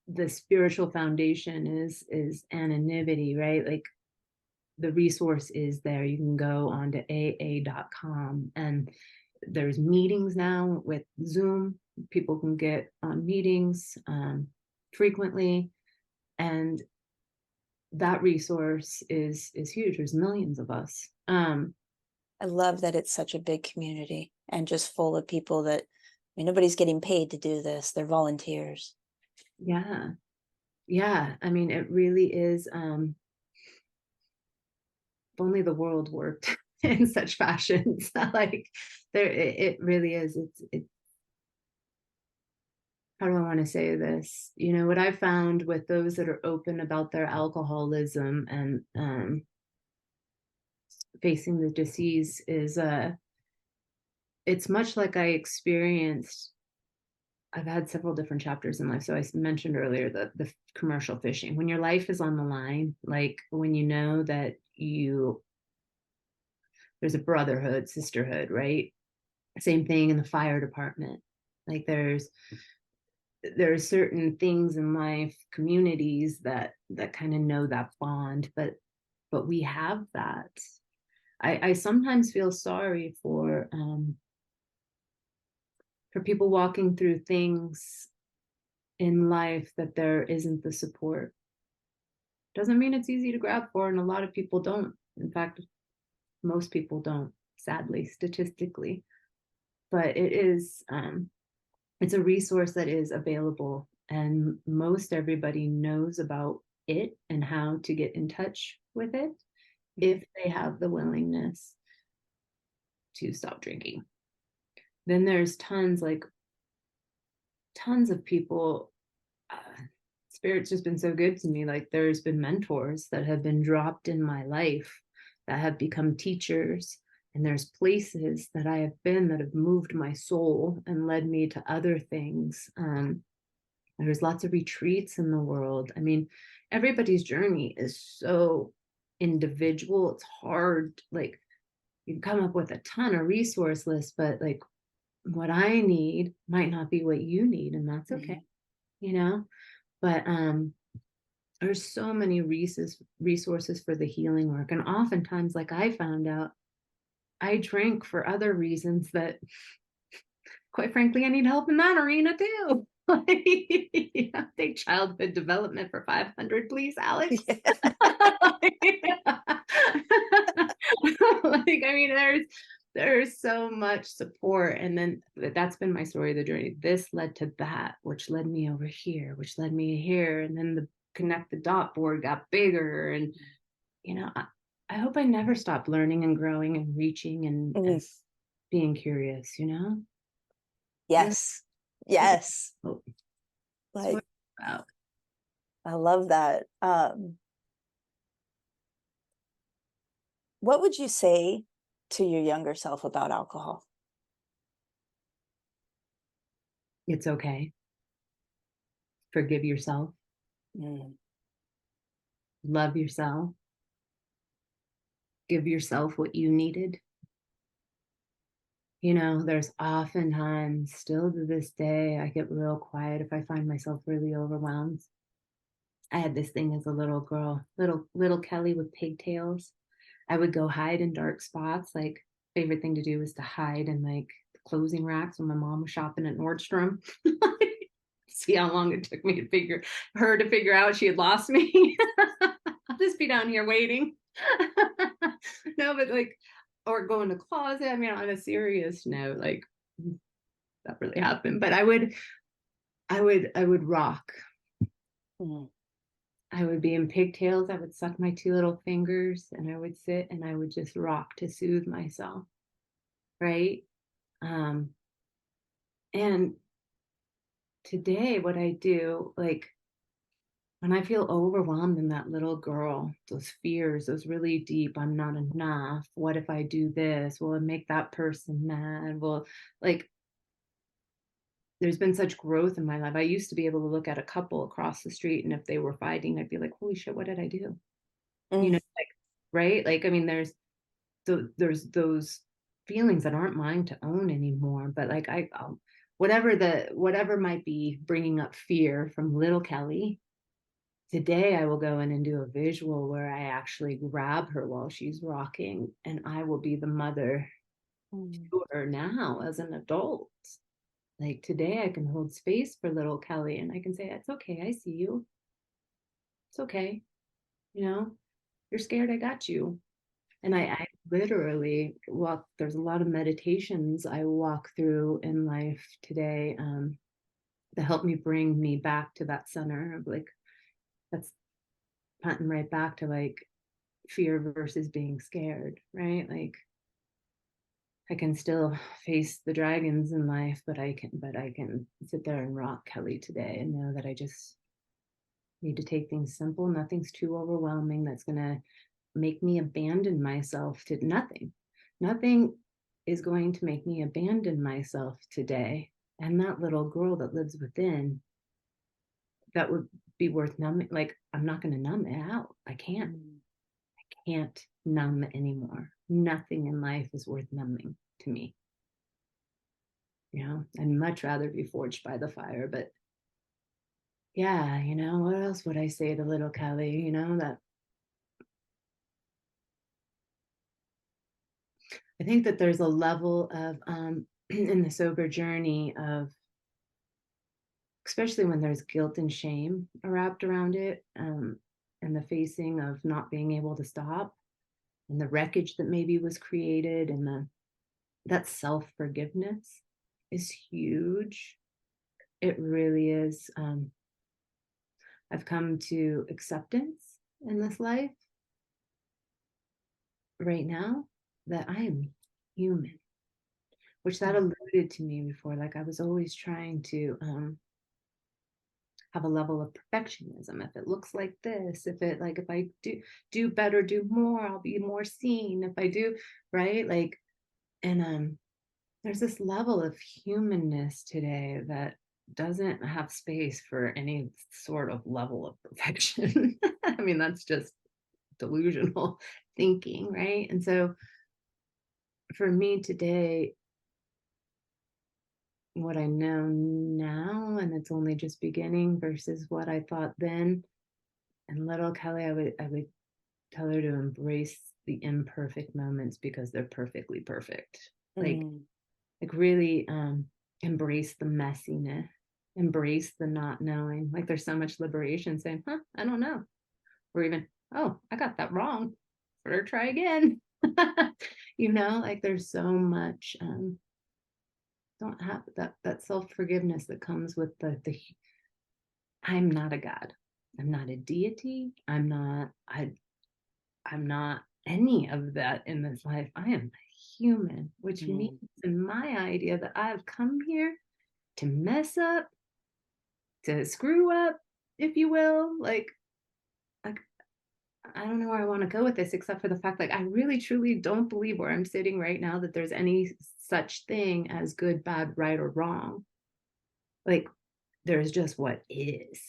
the spiritual foundation is anonymity, right? Like, the resource is there. You can go onto aa.com, and there's meetings now with Zoom. People can get on meetings. frequently. And that resource is huge. There's millions of us. I love that it's such a big community and just full of people that, I mean, nobody's getting paid to do this. They're volunteers. Yeah. Yeah. I mean, it really is, if only the world worked in such fashions. Like it really is. It's how do I want to say this? You know, what I found with those that are open about their alcoholism and facing the disease is it's much like I experienced. I've had several different chapters in life. So I mentioned earlier the commercial fishing. When your life is on the line, like when you know that there's a brotherhood, sisterhood, right? Same thing in the fire department. Like there are certain things in life, communities that kind of know that bond, but we have that. I sometimes feel sorry for people walking through things in life that there isn't the support. Doesn't mean it's easy to grab for, and a lot of people don't. In fact, most people don't, sadly, statistically. But it is, it's a resource that is available, and most everybody knows about it and how to get in touch with it if they have the willingness to stop drinking. Then there's tons of people. Spirit's just been so good to me. Like there's been mentors that have been dropped in my life that have become teachers, and there's places that I have been that have moved my soul and led me to other things. There's lots of retreats in the world. I mean, everybody's journey is so individual. It's hard. Like you can come up with a ton of resource lists, but like what I need might not be what you need, and that's okay. You know, but there's so many resources for the healing work. And oftentimes, like I found out, I drink for other reasons that, quite frankly, I need help in that arena too. Like, take childhood development for 500, please, Alex. Yeah. Like, I mean, there's so much support, and then that's been my story of the journey. This led to that, which led me over here, which led me here, and then the connect the dot board got bigger. And you know, I hope I never stop learning and growing and reaching and being curious, you know. Yes. Yes. Oh, Like, wow. I love that. What would you say to your younger self about alcohol? It's okay. Forgive yourself. Love yourself. Give yourself what you needed. You know, there's oftentimes, still to this day, I get real quiet if I find myself really overwhelmed. I had this thing as a little girl, little Kelly with pigtails. I would go hide in dark spots. Like, favorite thing to do was to hide in like the clothing racks when my mom was shopping at Nordstrom. See how long it took me to figure out she had lost me. I'll just be down here waiting. No, but like, or go in the closet. I mean, on a serious note, like that really happened. But I would rock. I would be in pigtails. I would suck my two little fingers, and I would sit and I would just rock to soothe myself. Right. And today, what I do, like when I feel overwhelmed in that little girl, those fears, those really deep, I'm not enough. What if I do this? Will it make that person mad? Well, like, there's been such growth in my life. I used to be able to look at a couple across the street, and if they were fighting, I'd be like, holy shit, what did I do? You know, like, right? Like, I mean, there's those feelings that aren't mine to own anymore. But like, whatever might be bringing up fear from little Kelly, today I will go in and do a visual where I actually grab her while she's rocking, and I will be the mother to her now as an adult. Like today I can hold space for little Kelly and I can say, it's okay, I see you. It's okay. You know, you're scared, I got you. And I literally walk, there's a lot of meditations I walk through in life today that help me bring me back to that center of like, that's punting right back to like fear versus being scared, right? Like I can still face the dragons in life, but I can sit there and rock Kelly today and know that I just need to take things simple. Nothing's too overwhelming that's gonna make me abandon myself to nothing. Nothing is going to make me abandon myself today. And that little girl that lives within, that would be worth numbing. Like, I'm not going to numb it out. I can't numb anymore. Nothing in life is worth numbing to me. You know, I'd much rather be forged by the fire. But yeah, you know, what else would I say to little Kelly? You know, that I think that there's a level of in the sober journey of, especially when there's guilt and shame wrapped around it, and the facing of not being able to stop, and the wreckage that maybe was created, and that self-forgiveness is huge. It really is. I've come to acceptance in this life right now that I am human, which that alluded to me before. Like I was always trying to have a level of perfectionism. If it looks like this, if I do better, do more, I'll be more seen. If I do, right? Like, and there's this level of humanness today that doesn't have space for any sort of level of perfection. I mean, that's just delusional thinking, right? And so for me today, what I know now, and it's only just beginning versus what I thought then. And little Kelly, I would tell her to embrace the imperfect moments because they're perfectly perfect. Like really embrace the messiness, embrace the not knowing. Like there's so much liberation saying, I don't know. Or even, oh, I got that wrong. Better try again. You know, like there's so much don't have that self-forgiveness that comes with the I'm not a god. I'm not a deity. I'm not any of that in this life. I am human, which means in my idea that I've come here to mess up, to screw up, if you will. Like I don't know where I want to go with this, except for the fact like I really truly don't believe where I'm sitting right now that there's any such thing as good, bad, right, or wrong. Like there's just what is.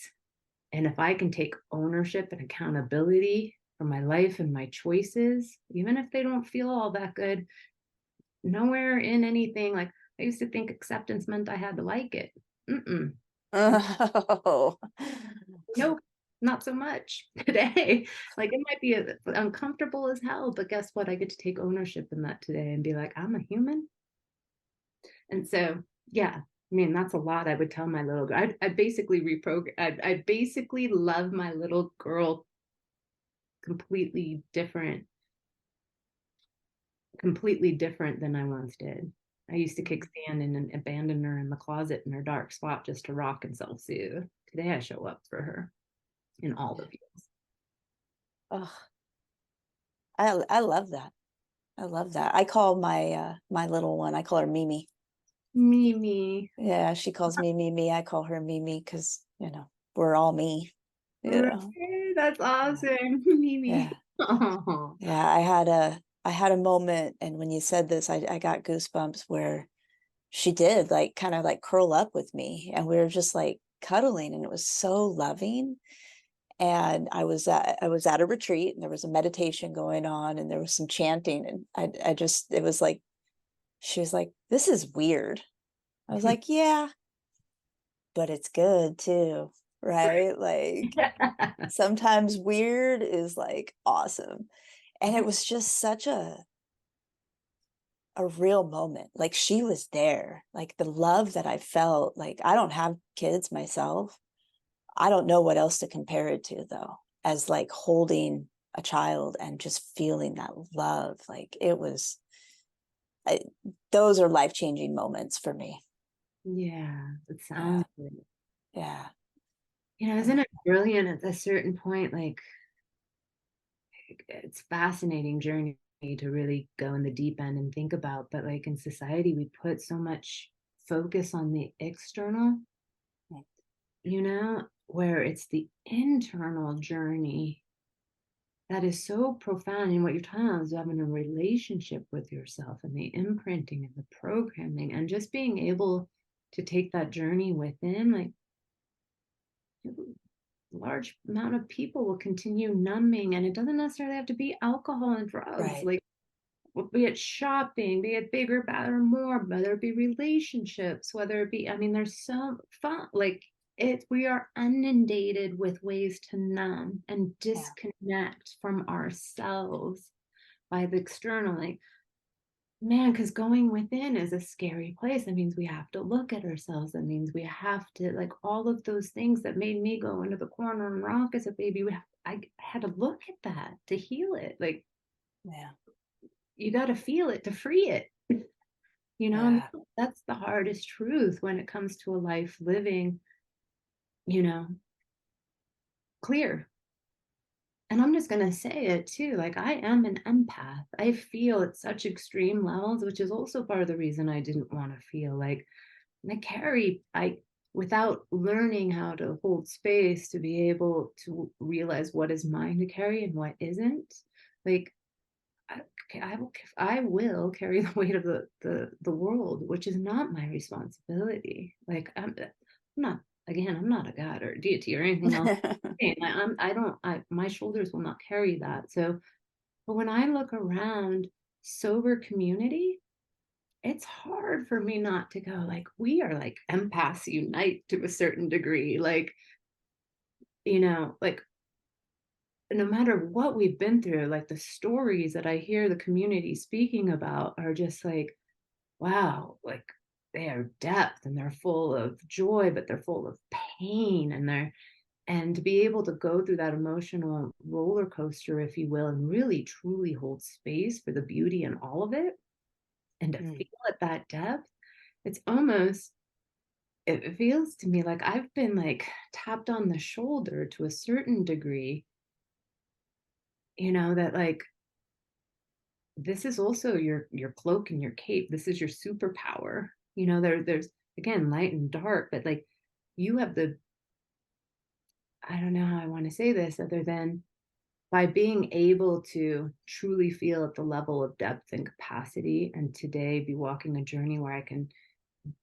And if I can take ownership and accountability for my life and my choices, even if they don't feel all that good, nowhere in anything, like I used to think acceptance meant I had to like it. Oh. Nope, not so much today. Like it might be uncomfortable as hell, but guess what? I get to take ownership in that today and be like, I'm a human. And so, yeah, I mean, that's a lot I would tell my little girl. I'd basically reprogram, I'd basically love my little girl completely different than I once did. I used to kick sand and abandon her in the closet in her dark spot just to rock and self-soothe. Today I show up for her in all the fields. Oh, I love that. I love that. I call my my little one, I call her Mimi. Mimi. Yeah, she calls me Mimi. I call her Mimi because, you know, we're all me. You Right. know? That's awesome. Mimi. Yeah. Oh. Yeah, I had a moment, and when you said this, I got goosebumps where she did like kind of like curl up with me, and we were just like cuddling, and it was so loving. And I was at a retreat, and there was a meditation going on, and there was some chanting, and I just it was like she was like, "This is weird." I was like, "Yeah, but it's good too." Right? Like sometimes weird is like awesome. And it was just such a a real moment. Like she was there, like the love that I felt. Like I don't have kids myself. I don't know what else to compare it to though, as like holding a child and just feeling that love. Like it was, those are life-changing moments for me. Yeah, it Yeah. sounds good. Yeah. Isn't it brilliant at a certain point? Like, it's fascinating journey to really go in the deep end and think about. But like in society, we put so much focus on the external, where it's the internal journey that is so profound. And what you're talking about is having a relationship with yourself and the imprinting and the programming and just being able to take that journey within. Like, large amount of people will continue numbing, and it doesn't necessarily have to be alcohol and drugs. Right. Like, be it shopping, be it bigger, better, more, whether it be relationships, whether it be, I mean, there's so fun, like we are inundated with ways to numb and disconnect from ourselves by the external. Like, man, because going within is a scary place. That means we have to look at ourselves. That means we have to, like, all of those things that made me go into the corner and rock as a baby. I had to look at that to heal it. Like, Yeah. you got to feel it to free it. And that's the hardest truth when it comes to a life living, clear. And I'm just going to say it too. Like, I am an empath. I feel at such extreme levels, which is also part of the reason I didn't want to feel like without learning how to hold space to be able to realize what is mine to carry and what isn't. Like, I will carry the weight of the world, which is not my responsibility. Like, I'm not, again, I'm not a god or a deity or anything else. My shoulders will not carry that. So, but when I look around sober community, it's hard for me not to go, like, we are like empaths unite to a certain degree. Like, like, no matter what we've been through, like the stories that I hear the community speaking about are just like, wow, like they are depth and they're full of joy, but they're full of pain, and to be able to go through that emotional roller coaster, if you will, and really truly hold space for the beauty in all of it, and to feel at that depth, it feels to me like I've been like tapped on the shoulder to a certain degree, that like, this is also your cloak and your cape. This is your superpower. There's again light and dark, but like, you have I don't know how I want to say this other than by being able to truly feel at the level of depth and capacity, and today be walking a journey where I can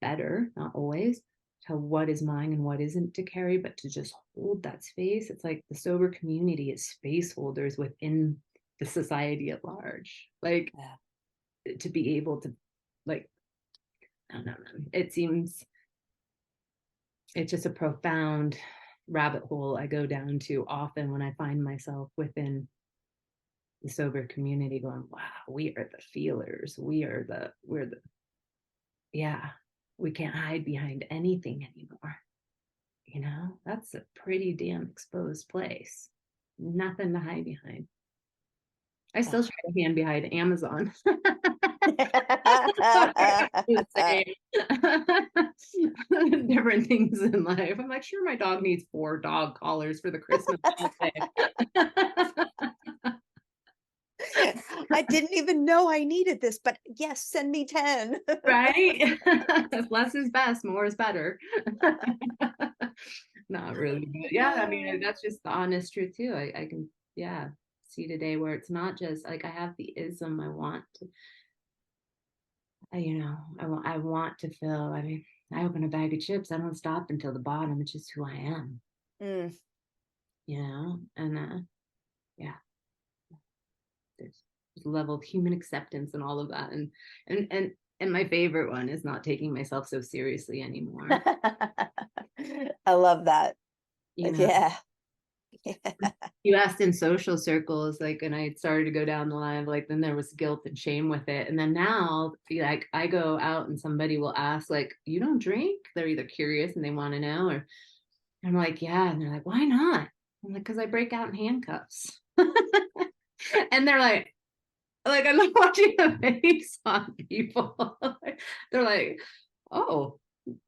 better, not always, tell what is mine and what isn't to carry, but to just hold that space. It's like the sober community is space holders within the society at large. Like, to be able to, like, I don't know, it's just a profound rabbit hole I go down to often when I find myself within the sober community going, wow, we are the feelers. We're the, we can't hide behind anything anymore. That's a pretty damn exposed place. Nothing to hide behind. I still try to hand behind Amazon. Different things in life. I'm like, sure, my dog needs 4 dog collars for the Christmas holiday. I didn't even know I needed this, but yes, send me 10. Right? Less is best, more is better. Not really, but yeah, I mean, that's just the honest truth too. I can, see today where it's not just like I have the ism. I want to, I want to feel. I mean, I open a bag of chips. I don't stop until the bottom. It's just who I am. And there's a level of human acceptance and all of that, and my favorite one is not taking myself so seriously anymore. I love that. Yeah. You asked in social circles, like, and I started to go down the line, like, then there was guilt and shame with it. And then now, like, I go out and somebody will ask, like, you don't drink? They're either curious and they want to know, or I'm like, yeah. And they're like, why not? I'm like, because I break out in handcuffs. And they're like, I'm not watching a face on people. They're like, oh,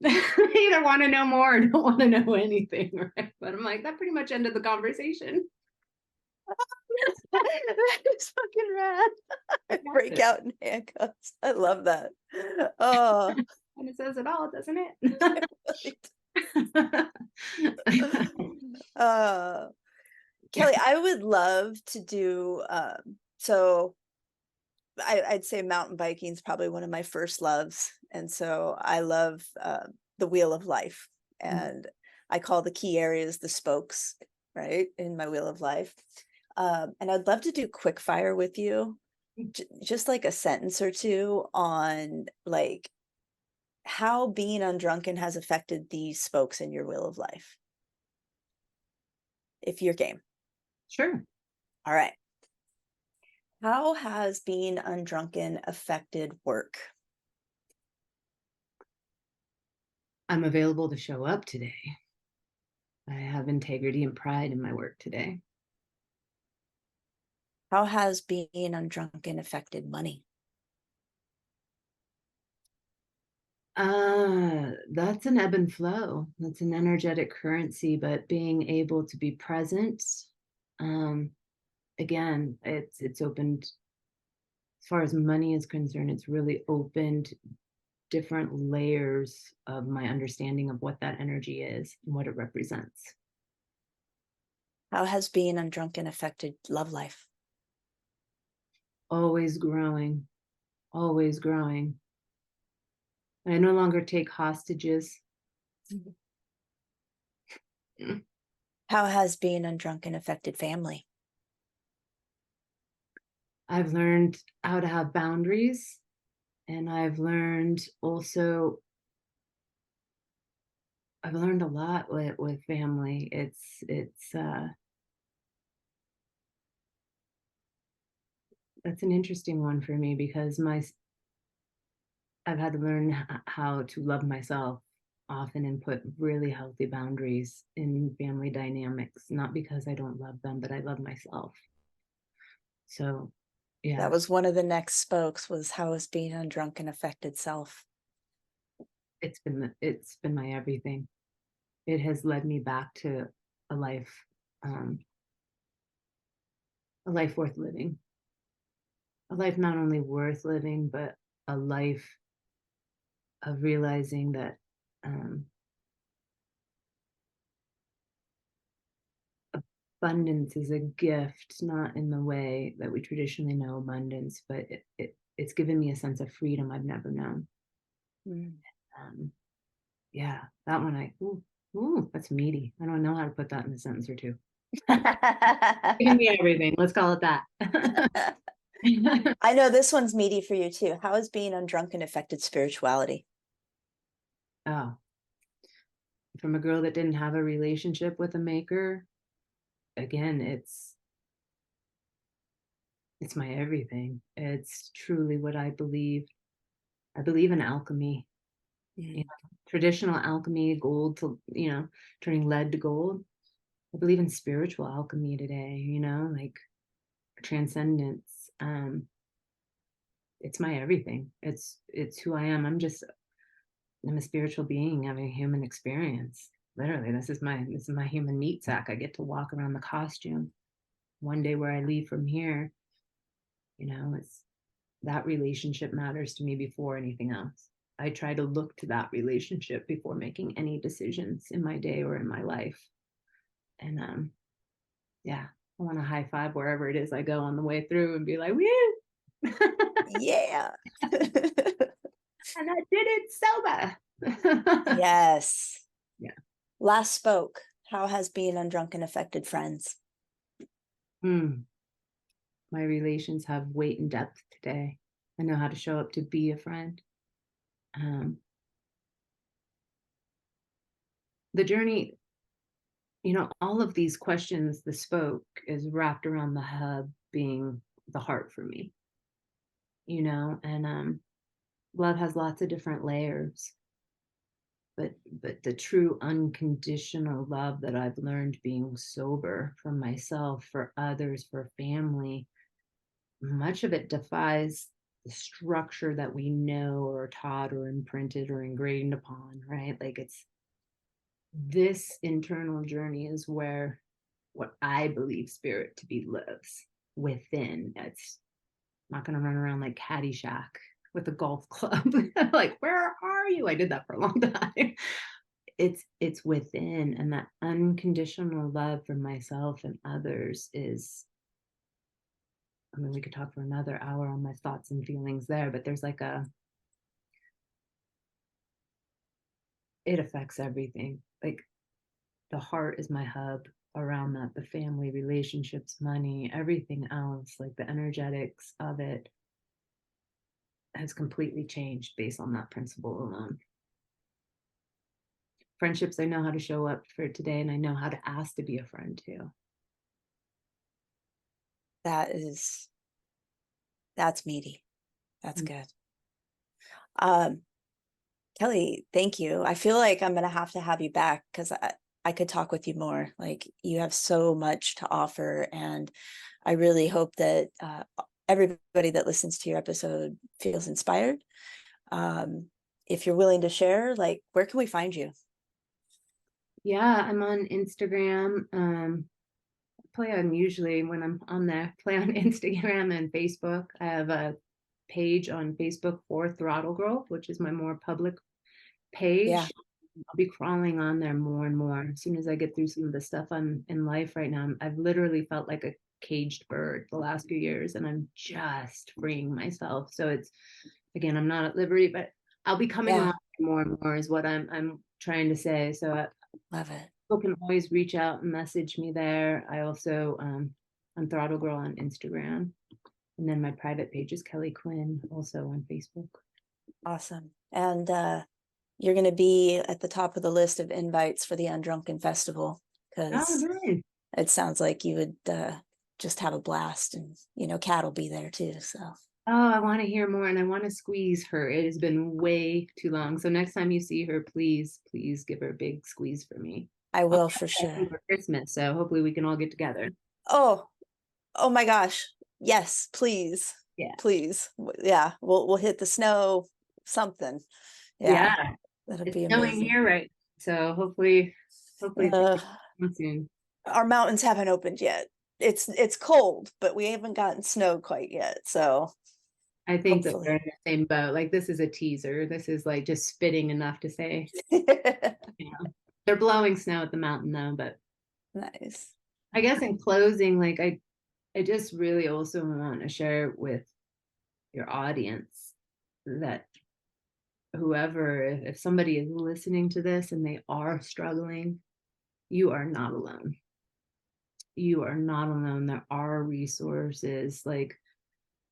they either want to know more or don't want to know anything, right? But I'm like, that pretty much ended the conversation. That is fucking rad. Break out in handcuffs. I love that. Oh, And it says it all, doesn't it? Kelly, I would love to do so I'd say mountain biking is probably one of my first loves. And so I love the wheel of life. And I call the key areas the spokes, right, in my wheel of life. And I'd love to do quick fire with you, just like a sentence or two on like how being undrunken has affected these spokes in your wheel of life. If you're game. Sure. All right. How has being undrunken affected work? I'm available to show up today. I have integrity and pride in my work today. How has being undrunken affected money? That's an ebb and flow. That's an energetic currency, but being able to be present, again, it's opened, as far as money is concerned, it's really opened different layers of my understanding of what that energy is and what it represents. How has being undrunken affected love life? Always growing, always growing. I no longer take hostages. How has being undrunken affected family? I've learned how to have boundaries, and I've learned also, I've learned a lot with family. That's an interesting one for me because I've had to learn how to love myself often and put really healthy boundaries in family dynamics, not because I don't love them, but I love myself. So, yeah. That was one of the next spokes, was how has being undrunken affected self? It's been my everything. It has led me back to a life worth living. A life not only worth living, but a life of realizing that abundance is a gift, not in the way that we traditionally know abundance, but it's given me a sense of freedom I've never known. Yeah, that one that's meaty. I don't know how to put that in a sentence or two. Giving me everything. Let's call it that. I know this one's meaty for you too. How has being undrunken affected spirituality? Oh, from a girl that didn't have a relationship with a maker, again, it's my everything. It's truly what I believe. I believe in alchemy. You know, traditional alchemy, gold to, turning lead to gold. I believe in spiritual alchemy today, like transcendence. It's my everything. It's who I am. I'm a spiritual being having a human experience. Literally, this is my human meat sack. I get to walk around the costume. One day where I leave from here, it's that relationship matters to me before anything else. I try to look to that relationship before making any decisions in my day or in my life. And yeah, I want to high five wherever it is I go on the way through and be like, woo! Yeah. And I did it sober. Yes. Yeah. Last spoke. How has being undrunken affected friends? My relations have weight and depth today. I know how to show up to be a friend. The journey all of these questions, the spoke is wrapped around the hub being the heart for me, and love has lots of different layers. But the true unconditional love that I've learned being sober for myself, for others, for family, much of it defies the structure that we know or taught or imprinted or ingrained upon, right? Like it's this internal journey is where what I believe spirit to be lives within. It's not going to run around like Caddyshack with a golf club. Like, where are you? I did that for a long time. It's within, and that unconditional love for myself and others is, I mean, we could talk for another hour on my thoughts and feelings there, but there's like it affects everything. Like the heart is my hub around that, the family, relationships, money, everything else, like the energetics of it has completely changed based on that principle alone. Friendships, I know how to show up for today, and I know how to ask to be a friend too. That's meaty. That's Mm. good. Kelly, thank you. I feel like I'm going to have you back because I could talk with you more. Like you have so much to offer. And I really hope that everybody that listens to your episode feels inspired. If you're willing to share, like, where can we find you? Yeah, I'm on Instagram. Play on usually when I'm on there, play on Instagram and Facebook. I have a page on Facebook for Throttle Girl, which is my more public page. Yeah. I'll be crawling on there more and more as soon as I get through some of the stuff I'm in life right now. I've literally felt like a caged bird the last few years, and I'm just freeing myself. So it's, again, I'm not at liberty, but I'll be coming on more and more is what I'm trying to say. So Love it. people can always reach out and message me there. I also I'm Throttle Girl on Instagram, and then my private page is Kelly Quinn, also on Facebook. Awesome. And you're going to be at the top of the list of invites for the Undrunken Festival because it sounds like you would just have a blast, and Kat will be there too. So I want to hear more, and I want to squeeze her. It has been way too long. So next time you see her, please give her a big squeeze for me. I will, for sure. For Christmas, so hopefully we can all get together. Oh my gosh. Yes, please. Yeah. Please. Yeah. We'll hit the snow, something. Yeah. That'll be amazing. Snowing here, right? So hopefully soon. Our mountains haven't opened yet. It's cold, but we haven't gotten snow quite yet. So I think that they're in the same boat. Like, this is a teaser. This is like just spitting enough to say. They're blowing snow at the mountain though, but nice. I guess in closing, like I just really also want to share with your audience that whoever, if somebody is listening to this and they are struggling, you are not alone. You are not alone. There are resources, like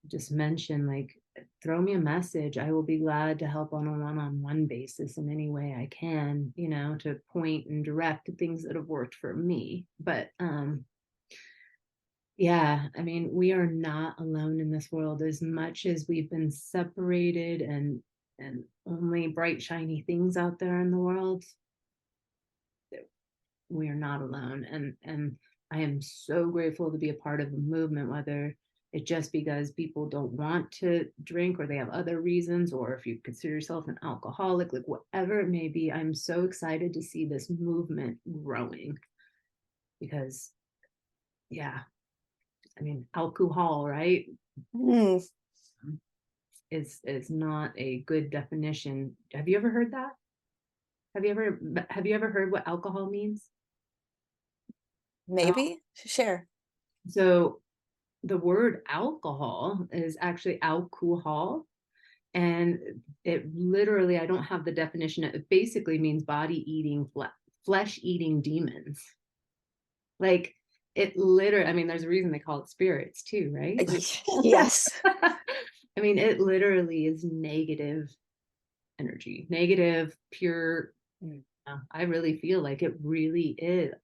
just mention, like, throw me a message. I will be glad to help on a one-on-one basis in any way I can, to point and direct to things that have worked for me. But yeah, I mean, we are not alone in this world. As much as we've been separated and only bright, shiny things out there in the world, we are not alone. And I am so grateful to be a part of a movement, whether it just because people don't want to drink or they have other reasons, or if you consider yourself an alcoholic, like whatever it may be. I'm so excited to see this movement growing because, yeah, I mean, alcohol, right? Is not a good definition. Have you ever heard that? Have you ever heard what alcohol means? Maybe. Share. So the word alcohol is actually alcohol, and it literally, I don't have the definition, it basically means body eating, flesh eating demons. Like, it literally, I mean, there's a reason they call it spirits too, right? Yes. I mean, it literally is negative energy, negative, pure. I really feel like it really is.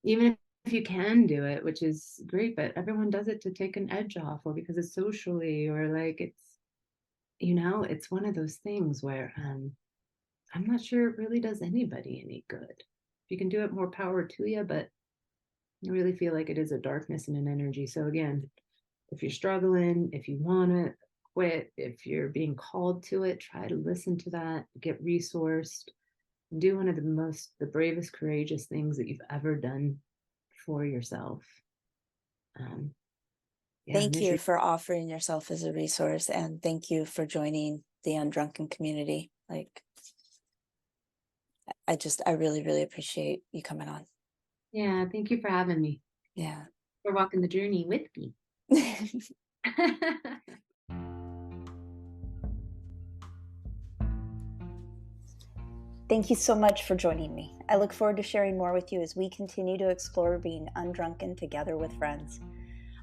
even if you can do it, which is great, but everyone does it to take an edge off, or because it's socially, or like it's, it's one of those things where I'm not sure it really does anybody any good. If you can do it, more power to you, but I really feel like it is a darkness and an energy. So again, if you're struggling, if you want to quit, if you're being called to it, try to listen to that, get resourced, do one of the bravest, courageous things that you've ever done for yourself. Thank you for offering yourself as a resource, and thank you for joining the Undrunken community. Like, I really, really appreciate you coming on. Yeah, thank you for having me. Yeah. For walking the journey with me. Thank you so much for joining me. I look forward to sharing more with you as we continue to explore being undrunken together with friends.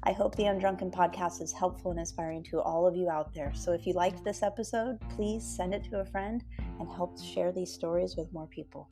I hope the Undrunken Podcast is helpful and inspiring to all of you out there. So if you liked this episode, please send it to a friend and help share these stories with more people.